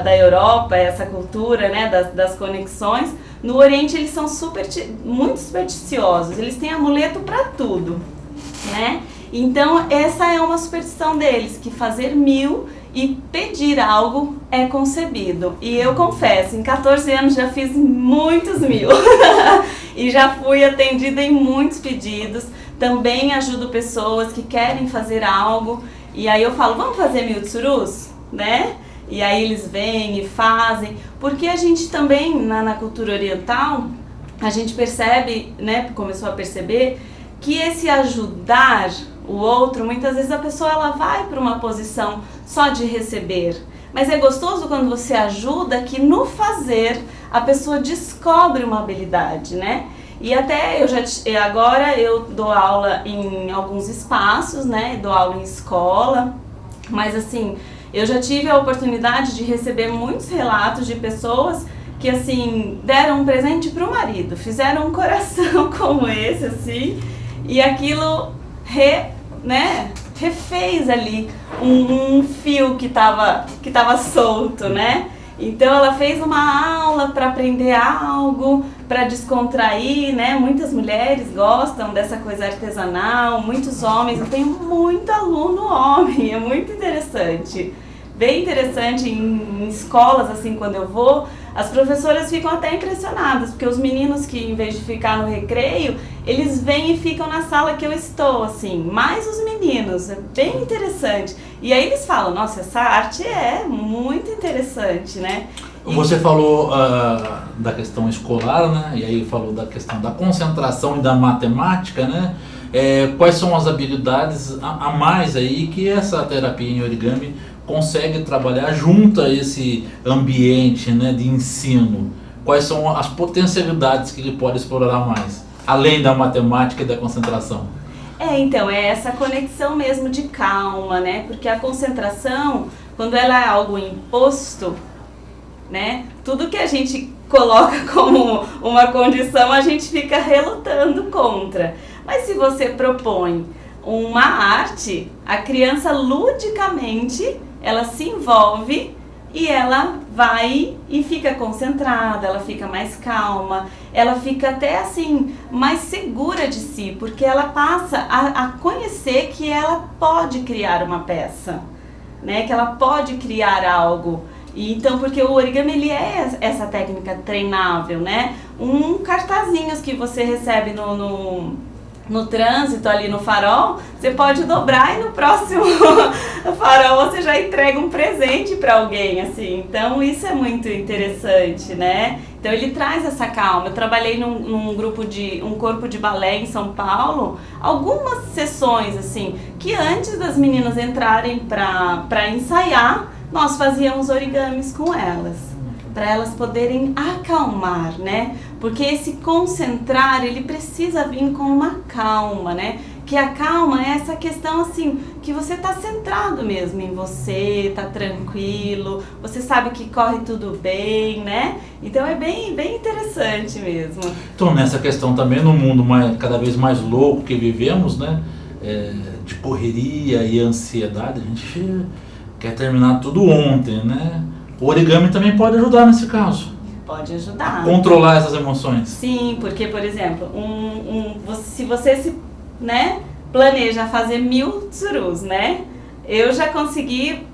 da Europa, essa cultura, né, das conexões. No Oriente eles são muito supersticiosos, eles têm amuleto para tudo, né? Então essa é uma superstição deles, que fazer 1000 e pedir algo é concebido. E eu confesso, em 14 anos já fiz muitos 1000 e já fui atendida em muitos pedidos. Também ajudo pessoas que querem fazer algo e aí eu falo, vamos fazer 1000 tsurus, né? E aí eles vêm e fazem, porque a gente também, na cultura oriental, a gente percebe, né, começou a perceber, que esse ajudar o outro, muitas vezes a pessoa ela vai para uma posição só de receber. Mas é gostoso quando você ajuda, que no fazer a pessoa descobre uma habilidade, né? E até agora eu dou aula em alguns espaços, né, dou aula em escola, mas assim, eu já tive a oportunidade de receber muitos relatos de pessoas que, assim, deram um presente pro marido, fizeram um coração como esse, assim, e aquilo refez ali um fio que tava solto, né? Então ela fez uma aula para aprender algo, para descontrair, né? Muitas mulheres gostam dessa coisa artesanal, muitos homens, eu tenho muito aluno homem, é muito interessante. Bem interessante em escolas, assim, quando eu vou, as professoras ficam até impressionadas, porque os meninos que, em vez de ficar no recreio, eles vêm e ficam na sala que eu estou, assim, mais os meninos, é bem interessante. E aí eles falam, nossa, essa arte é muito interessante, né? Você falou da questão escolar, né? E aí falou da questão da concentração e da matemática, né? Quais são as habilidades a mais aí que essa terapia em origami consegue trabalhar junto a esse ambiente, né, de ensino? Quais são as potencialidades que ele pode explorar mais, além da matemática e da concentração? Então, é essa conexão mesmo de calma, né? Porque a concentração, quando ela é algo imposto, né? Tudo que a gente coloca como uma condição, a gente fica relutando contra. Mas se você propõe uma arte, a criança ludicamente ela se envolve e ela vai e fica concentrada, ela fica mais calma, ela fica até assim mais segura de si, porque ela passa a conhecer que ela pode criar uma peça, né? Que ela pode criar algo. E então, porque o origami ele é essa técnica treinável, né? Um cartazinhos que você recebe no trânsito ali no farol, você pode dobrar e no próximo farol você já entrega um presente para alguém, assim. Então isso é muito interessante, né? Então Então ele traz essa calma. Eu trabalhei num corpo de balé em São Paulo, algumas sessões assim, que antes das meninas entrarem para ensaiar, nós fazíamos origamis com elas, para elas poderem acalmar, né? Porque esse concentrar, ele precisa vir com uma calma, né? Que a calma é essa questão assim, que você está centrado mesmo em você, está tranquilo, você sabe que corre tudo bem, né? Então é bem interessante mesmo. Então nessa questão também, no mundo cada vez mais louco que vivemos, né? De correria e ansiedade, a gente quer terminar tudo ontem, né? O origami também pode ajudar nesse caso. Pode ajudar. Controlar essas emoções. Sim, porque, por exemplo, se você planeja fazer 1000 tsurus, né? Eu já consegui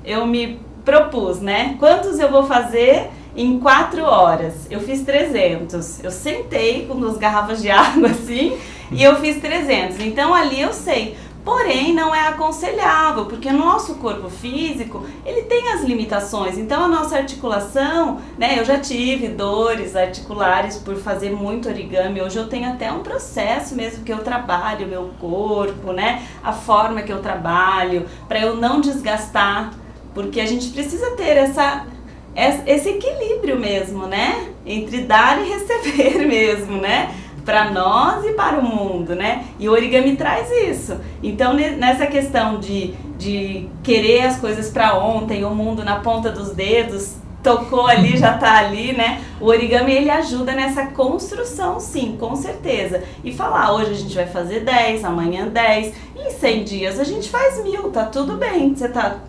eu me propus, né? Quantos eu vou fazer em 4 horas? Eu fiz 300. Eu sentei com 2 garrafas de água assim e eu fiz 300. Então ali eu sei. Porém, não é aconselhável, porque o nosso corpo físico, ele tem as limitações. Então, a nossa articulação, né? Eu já tive dores articulares por fazer muito origami. Hoje eu tenho até um processo mesmo que eu trabalho o meu corpo, né? A forma que eu trabalho, para eu não desgastar. Porque a gente precisa ter esse equilíbrio mesmo, né? Entre dar e receber mesmo, né? Para nós e para o mundo, né? E o origami traz isso. Então, nessa questão de querer as coisas para ontem, o mundo na ponta dos dedos, tocou ali, já tá ali, né? O origami, ele ajuda nessa construção, sim, com certeza. E falar, hoje a gente vai fazer 10, amanhã 10, e em 100 dias a gente faz 1000, tá tudo bem. Você tá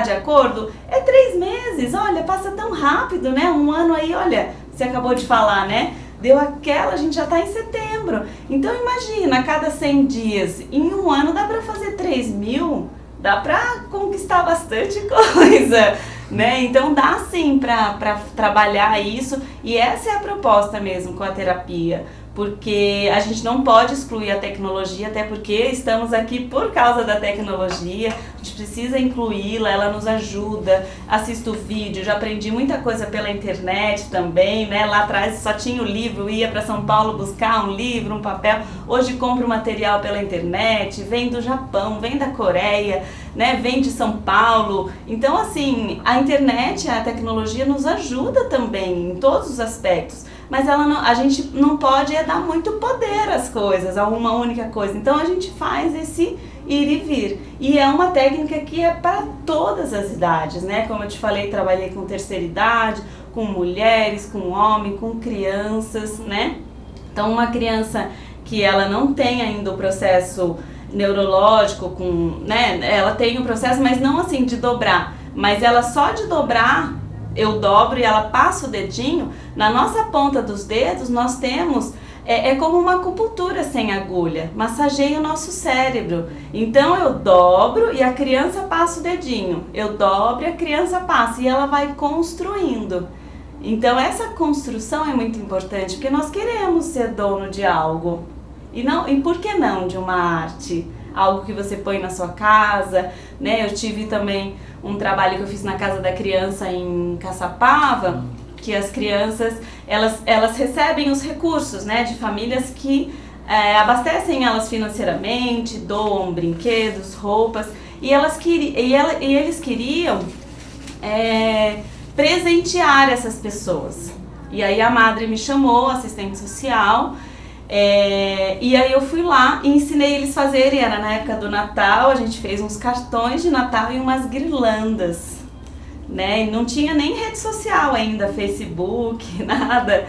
de acordo? É 3 meses, olha, passa tão rápido, né? 1 ano aí, olha, você acabou de falar, né? Deu a gente já está em setembro. Então imagina, a cada 100 dias, em 1 ano dá para fazer 3.000, dá para conquistar bastante coisa, né? Então dá sim para trabalhar isso, e essa é a proposta mesmo com a terapia. Porque a gente não pode excluir a tecnologia, até porque estamos aqui por causa da tecnologia, a gente precisa incluí-la, ela nos ajuda, assisto vídeo, já aprendi muita coisa pela internet também, né? Lá atrás só tinha o livro, ia para São Paulo buscar um livro, um papel, hoje compro material pela internet, vem do Japão, vem da Coreia, né? Vem de São Paulo. Então assim, a internet, a tecnologia nos ajuda também em todos os aspectos. Mas a gente não pode dar muito poder às coisas, a uma única coisa. Então a gente faz esse ir e vir. E é uma técnica que é para todas as idades, né? Como eu te falei, trabalhei com terceira idade, com mulheres, com homens, com crianças, né? Então uma criança que ela não tem ainda o processo neurológico, né? Ela tem o processo, mas não assim de dobrar. Mas ela só de dobrar, eu dobro e ela passa o dedinho, na nossa ponta dos dedos nós temos, é como uma acupuntura sem agulha, massageia o nosso cérebro. Então eu dobro e a criança passa o dedinho, eu dobro e a criança passa, e ela vai construindo. Então essa construção é muito importante, porque nós queremos ser dono de algo, e por que não de uma arte? Algo que você põe na sua casa, né? Eu tive também um trabalho que eu fiz na Casa da Criança em Caçapava, que as crianças, elas recebem os recursos, né, de famílias que abastecem elas financeiramente, doam brinquedos, roupas, e eles queriam presentear essas pessoas. E aí a madre me chamou, assistente social, e aí eu fui lá e ensinei eles a fazerem, era na época do Natal, a gente fez uns cartões de Natal e umas guirlandas, né? E não tinha nem rede social ainda, Facebook, nada,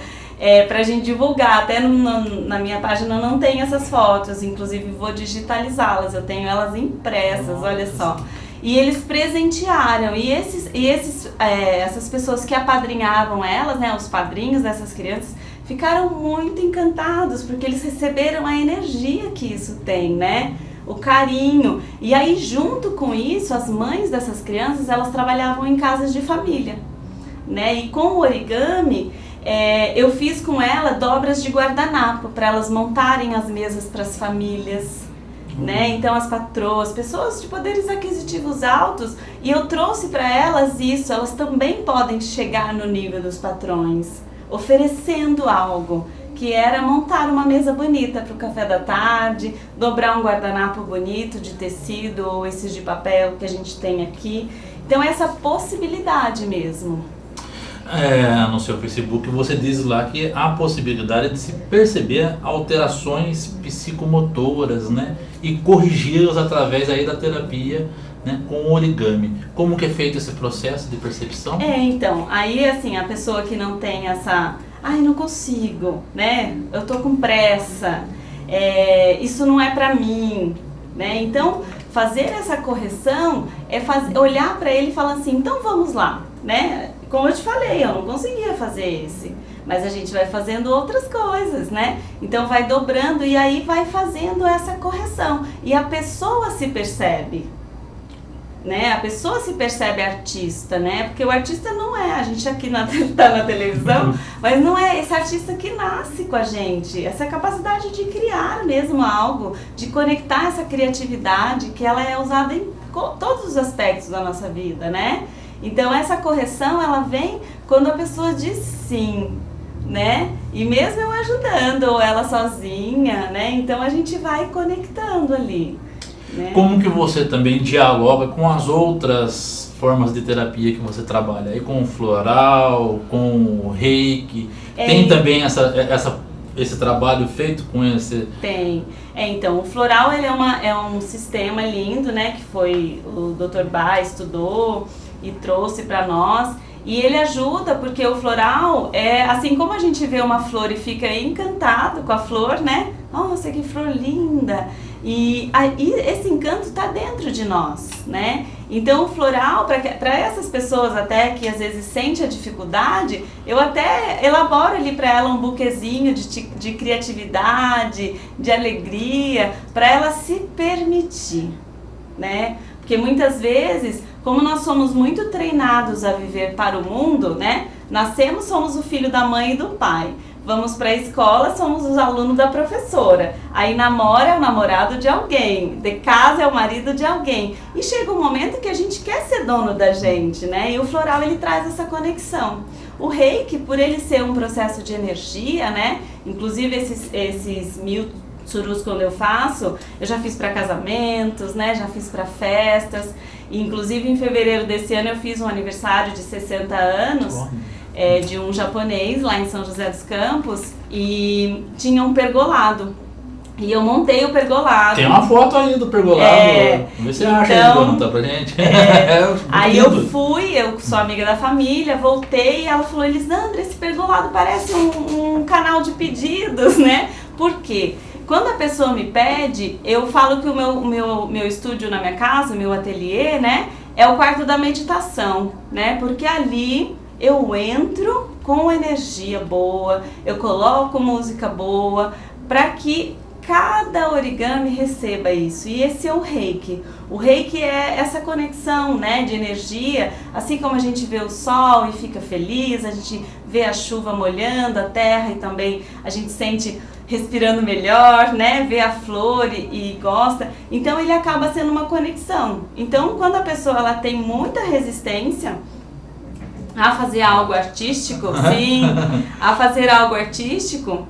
pra gente divulgar. Até na minha página não tem essas fotos, inclusive vou digitalizá-las, eu tenho elas impressas, olha só. E eles presentearam, e essas pessoas que apadrinhavam elas, né, os padrinhos dessas crianças, ficaram muito encantados, porque eles receberam a energia que isso tem, né? O carinho. E aí, junto com isso, as mães dessas crianças, elas trabalhavam em casas de família, né? E com o origami, eu fiz com ela dobras de guardanapo, para elas montarem as mesas para as famílias. né? Então as patroas, pessoas de poderes aquisitivos altos, e eu trouxe para elas isso, elas também podem chegar no nível dos patrões, oferecendo algo, que era montar uma mesa bonita para o café da tarde, dobrar um guardanapo bonito de tecido ou esses de papel que a gente tem aqui. Então essa possibilidade mesmo. No seu Facebook você diz lá que há a possibilidade de se perceber alterações psicomotoras, né? E corrigi-las através aí da terapia, né? Com o origami. Como que é feito esse processo de percepção? Então, aí assim, a pessoa que não tem essa... Ai, não consigo, né? Eu tô com pressa, isso não é pra mim, né? Então, fazer essa correção é olhar pra ele e falar assim, então vamos lá, né? Como eu te falei, eu não conseguia fazer esse, mas a gente vai fazendo outras coisas, né? Então vai dobrando e aí vai fazendo essa correção. E a pessoa se percebe, né? A pessoa se percebe artista, né? Porque o artista não é, a gente aqui tá na televisão, mas não é esse artista que nasce com a gente. Essa capacidade de criar mesmo algo, de conectar essa criatividade, que ela é usada em todos os aspectos da nossa vida, né? Então essa correção, ela vem quando a pessoa diz sim, né? E mesmo eu ajudando, ou ela sozinha, né? Então a gente vai conectando ali, né? Como que você também dialoga com as outras formas de terapia que você trabalha? Aí com o floral, com o reiki, tem também esse trabalho feito com esse... Tem. Então, o floral ele é um sistema lindo, né? Que foi o Dr. Bá estudou e trouxe para nós. E ele ajuda porque o floral assim como a gente vê uma flor e fica encantado com a flor, né? Nossa, que flor linda! E esse encanto está dentro de nós, né? Então o floral, para essas pessoas até que às vezes sente a dificuldade, eu até elaboro ali para ela um buquezinho de criatividade, de alegria, para ela se permitir, né? Porque muitas vezes, como nós somos muito treinados a viver para o mundo, né? Nascemos, somos o filho da mãe e do pai. Vamos para a escola, somos os alunos da professora. Aí namora é o namorado de alguém, de casa é o marido de alguém. E chega um momento que a gente quer ser dono da gente, né? E o floral, ele traz essa conexão. O reiki, por ele ser um processo de energia, né? Inclusive esses 1000 tsurus quando eu faço, eu já fiz para casamentos, né? Já fiz para festas. E, inclusive em fevereiro desse ano eu fiz um aniversário de 60 anos. De um japonês lá em São José dos Campos e tinha um pergolado. E eu montei o pergolado. Tem uma foto aí do pergolado. Vamos ver se você acha aí, conta pra gente. Aí eu fui, eu sou amiga da família, voltei e ela falou, Elisandra, esse pergolado parece um canal de pedidos, né? Por quê? Quando a pessoa me pede, eu falo que o meu estúdio na minha casa, meu ateliê, né? É o quarto da meditação, né? Porque ali eu entro com energia boa, eu coloco música boa, para que cada origami receba isso. E esse é o reiki. O reiki é essa conexão, né, de energia, assim como a gente vê o sol e fica feliz, a gente vê a chuva molhando a terra e também a gente sente respirando melhor, né, vê a flor e gosta. Então ele acaba sendo uma conexão. Então quando a pessoa ela tem muita resistência a fazer algo artístico, sim, a fazer algo artístico,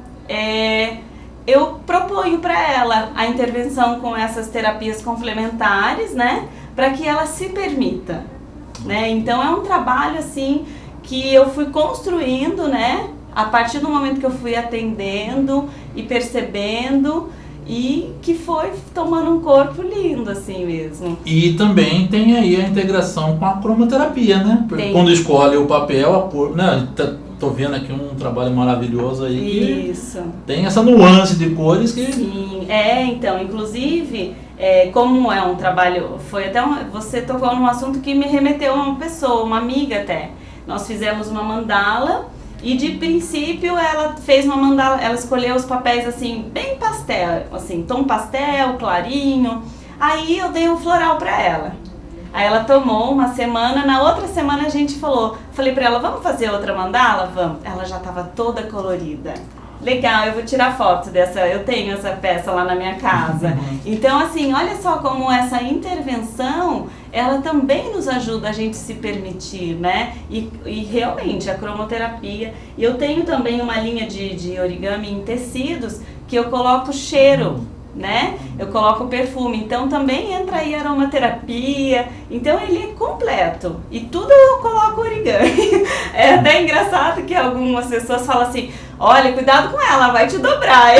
eu proponho para ela a intervenção com essas terapias complementares, né, para que ela se permita, né. Então é um trabalho assim que eu fui construindo, né, a partir do momento que eu fui atendendo e percebendo, e que foi tomando um corpo lindo assim mesmo. E também tem aí a integração com a cromoterapia, né? Porque quando escolhe o papel, a cor, né? Tô vendo aqui um trabalho maravilhoso aí. Isso. Que tem essa nuance de cores que... Sim, então, inclusive, como é um trabalho, foi até você tocou num assunto que me remeteu a uma pessoa, uma amiga até. Nós fizemos uma mandala. E de princípio ela fez uma mandala, ela escolheu os papéis assim, bem pastel, assim, tom pastel, clarinho. Aí eu dei um floral pra ela. Aí ela tomou uma semana, na outra semana a gente falei pra ela, vamos fazer outra mandala? Vamos. Ela já tava toda colorida. Legal, eu vou tirar foto dessa, eu tenho essa peça lá na minha casa. Então, assim, olha só como essa intervenção, ela também nos ajuda a gente se permitir, né? E realmente, a cromoterapia. E eu tenho também uma linha de origami em tecidos que eu coloco cheiro, né? Eu coloco perfume, então também entra aí aromaterapia, então ele é completo e tudo eu coloco origami. É até engraçado que algumas pessoas falam assim, olha, cuidado com ela, vai te dobrar.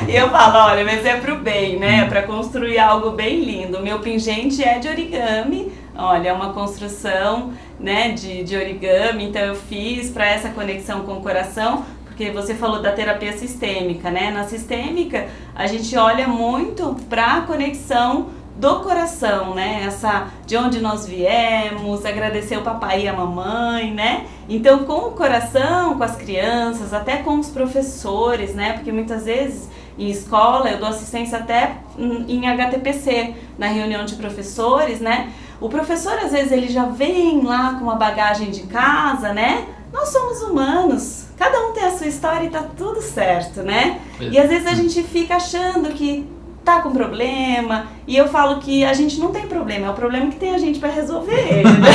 E eu falo, olha, mas é pro bem, né? Para construir algo bem lindo. O meu pingente é de origami, olha, é uma construção, né, de origami, então eu fiz para essa conexão com o coração. Porque você falou da terapia sistêmica, né? Na sistêmica, a gente olha muito para a conexão do coração, né? Essa de onde nós viemos, agradecer o papai e a mamãe, né? Então, com o coração, com as crianças, até com os professores, né? Porque muitas vezes em escola eu dou assistência até em HTPC, na reunião de professores, né? O professor, às vezes, ele já vem lá com uma bagagem de casa, né? Nós somos humanos, cada um tem a sua história e tá tudo certo, né? E às vezes a gente fica achando que tá com problema, e eu falo que a gente não tem problema, é o problema que tem a gente para resolver ele, né?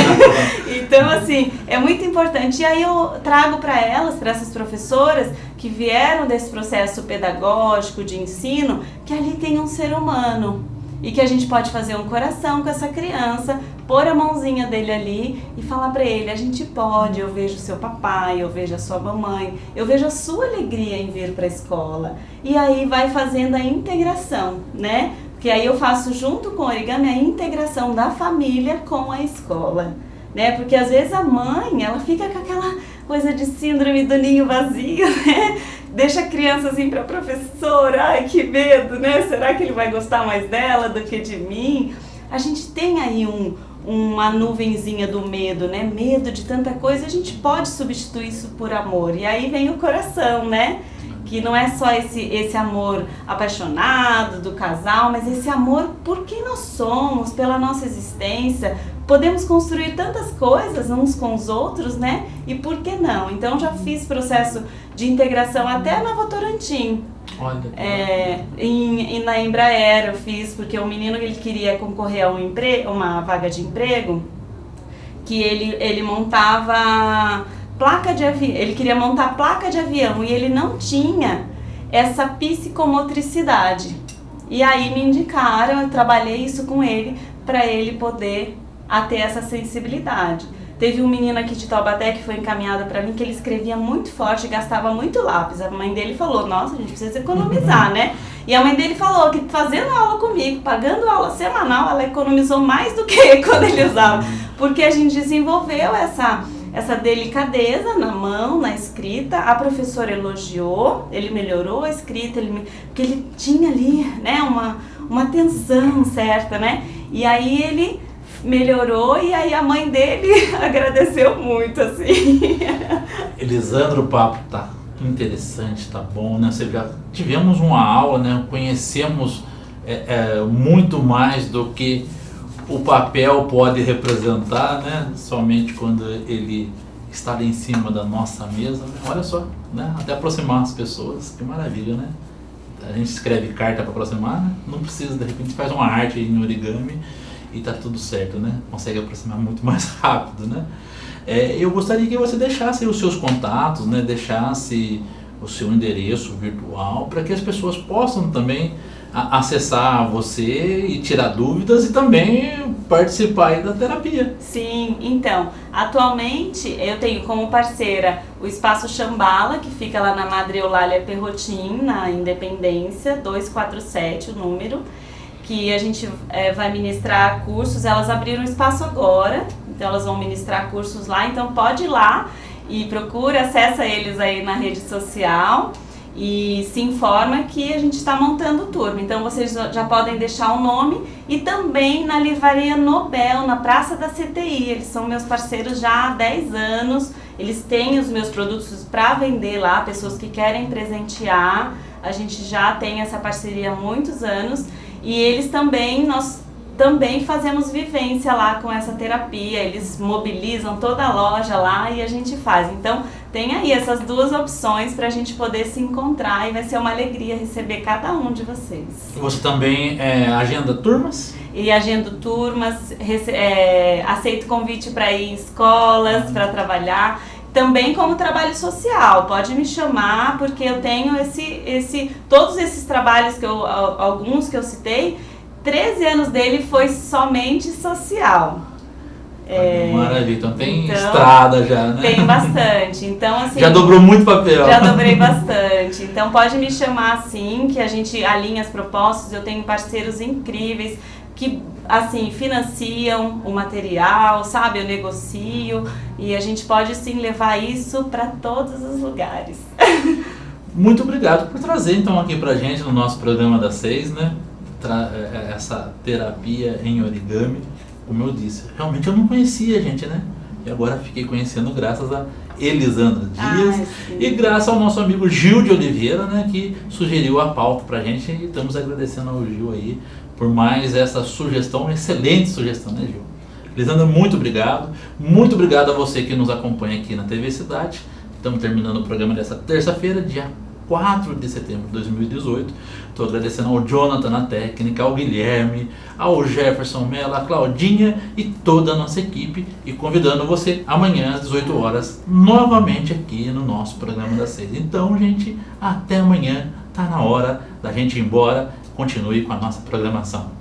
Então, assim, é muito importante. E aí eu trago para elas, para essas professoras que vieram desse processo pedagógico de ensino, que ali tem um ser humano. E que a gente pode fazer um coração com essa criança, pôr a mãozinha dele ali e falar pra ele, a gente pode, eu vejo o seu papai, eu vejo a sua mamãe, eu vejo a sua alegria em vir pra escola. E aí vai fazendo a integração, né? Porque aí eu faço junto com o origami a integração da família com a escola, né? Porque às vezes a mãe, ela fica com aquela coisa de síndrome do ninho vazio, né? Deixa a criança assim para professora, ai que medo, né? Será que ele vai gostar mais dela do que de mim? A gente tem aí uma nuvenzinha do medo, né? Medo de tanta coisa, a gente pode substituir isso por amor. E aí vem o coração, né? Que não é só esse amor apaixonado do casal, mas esse amor por quem nós somos, pela nossa existência. Podemos construir tantas coisas uns com os outros, né? E por que não? Então já fiz processo de integração até na Votorantim. Olha. Na Embraer eu fiz, porque o menino ele queria concorrer a uma vaga de emprego, que ele montava placa de avião, ele queria montar placa de avião e ele não tinha essa psicomotricidade. E aí me indicaram, eu trabalhei isso com ele, para ele poder ter essa sensibilidade. Teve um menino aqui de Taubaté que foi encaminhado para mim, que ele escrevia muito forte e gastava muito lápis. A mãe dele falou, nossa, a gente precisa economizar, né? E a mãe dele falou que fazendo aula comigo, pagando aula semanal, ela economizou mais do que quando ele usava. Porque a gente desenvolveu essa delicadeza na mão, na escrita. A professora elogiou, ele melhorou a escrita, porque ele tinha ali, né, uma atenção certa, né? E aí ele melhorou e aí a mãe dele agradeceu muito, assim. Elisandro, o papo tá interessante, tá bom, né? Você já tivemos uma aula, né? Conhecemos muito mais do que o papel pode representar, né? Somente quando ele está ali em cima da nossa mesa, né? Olha só, né? Até aproximar as pessoas, que maravilha, né? A gente escreve carta para aproximar, né? Não precisa, de repente faz uma arte em origami e tá tudo certo, né? Consegue aproximar muito mais rápido, né? Eu gostaria que você deixasse os seus contatos, né? Deixasse o seu endereço virtual para que as pessoas possam também acessar você e tirar dúvidas e também participar aí da terapia. Sim, então, atualmente eu tenho como parceira o Espaço Shambhala, que fica lá na Madre Eulália Perrotin, na Independência, 247 o número, que a gente vai ministrar cursos. Elas abriram espaço agora, então elas vão ministrar cursos lá, então pode ir lá e procura, acessa eles aí na rede social e se informa que a gente está montando turma. Então vocês já podem deixar o nome e também na Livraria Nobel, na Praça da CTI. Eles são meus parceiros já há 10 anos, eles têm os meus produtos para vender lá, pessoas que querem presentear. A gente já tem essa parceria há muitos anos e eles também, nós também fazemos vivência lá com essa terapia, eles mobilizam toda a loja lá e a gente faz. Então tem aí essas duas opções para a gente poder se encontrar e vai ser uma alegria receber cada um de vocês. Você também agenda turmas? E agendo turmas, aceito convite para ir em escolas, para trabalhar. Também como trabalho social, pode me chamar, porque eu tenho todos esses trabalhos, alguns que eu citei, 13 anos dele foi somente social. Maravilha, então tem estrada já, né? Tem bastante, então assim... Já dobrou muito papel. Já dobrei bastante, então pode me chamar sim, que a gente alinha as propostas, eu tenho parceiros incríveis, que assim, financiam o material, sabe? Eu negocio e a gente pode sim levar isso para todos os lugares. Muito obrigado por trazer então aqui pra gente no nosso programa das 6, né? Essa terapia em origami. Como eu disse, realmente eu não conhecia, gente, né? E agora fiquei conhecendo graças a Elisandra Dias e graças ao nosso amigo Gil de Oliveira, né? Que sugeriu a pauta pra gente e estamos agradecendo ao Gil aí por mais essa sugestão, uma excelente sugestão, né, Gil? Elisandra, muito obrigado. Muito obrigado a você que nos acompanha aqui na TV Cidade. Estamos terminando o programa dessa terça-feira, dia 4 de setembro de 2018. Estou agradecendo ao Jonathan na técnica, ao Guilherme, ao Jefferson Mello, a Claudinha e toda a nossa equipe. E convidando você amanhã às 18 horas, novamente aqui no nosso programa das 6. Então, gente, até amanhã. Tá na hora da gente ir embora. Continue com a nossa programação.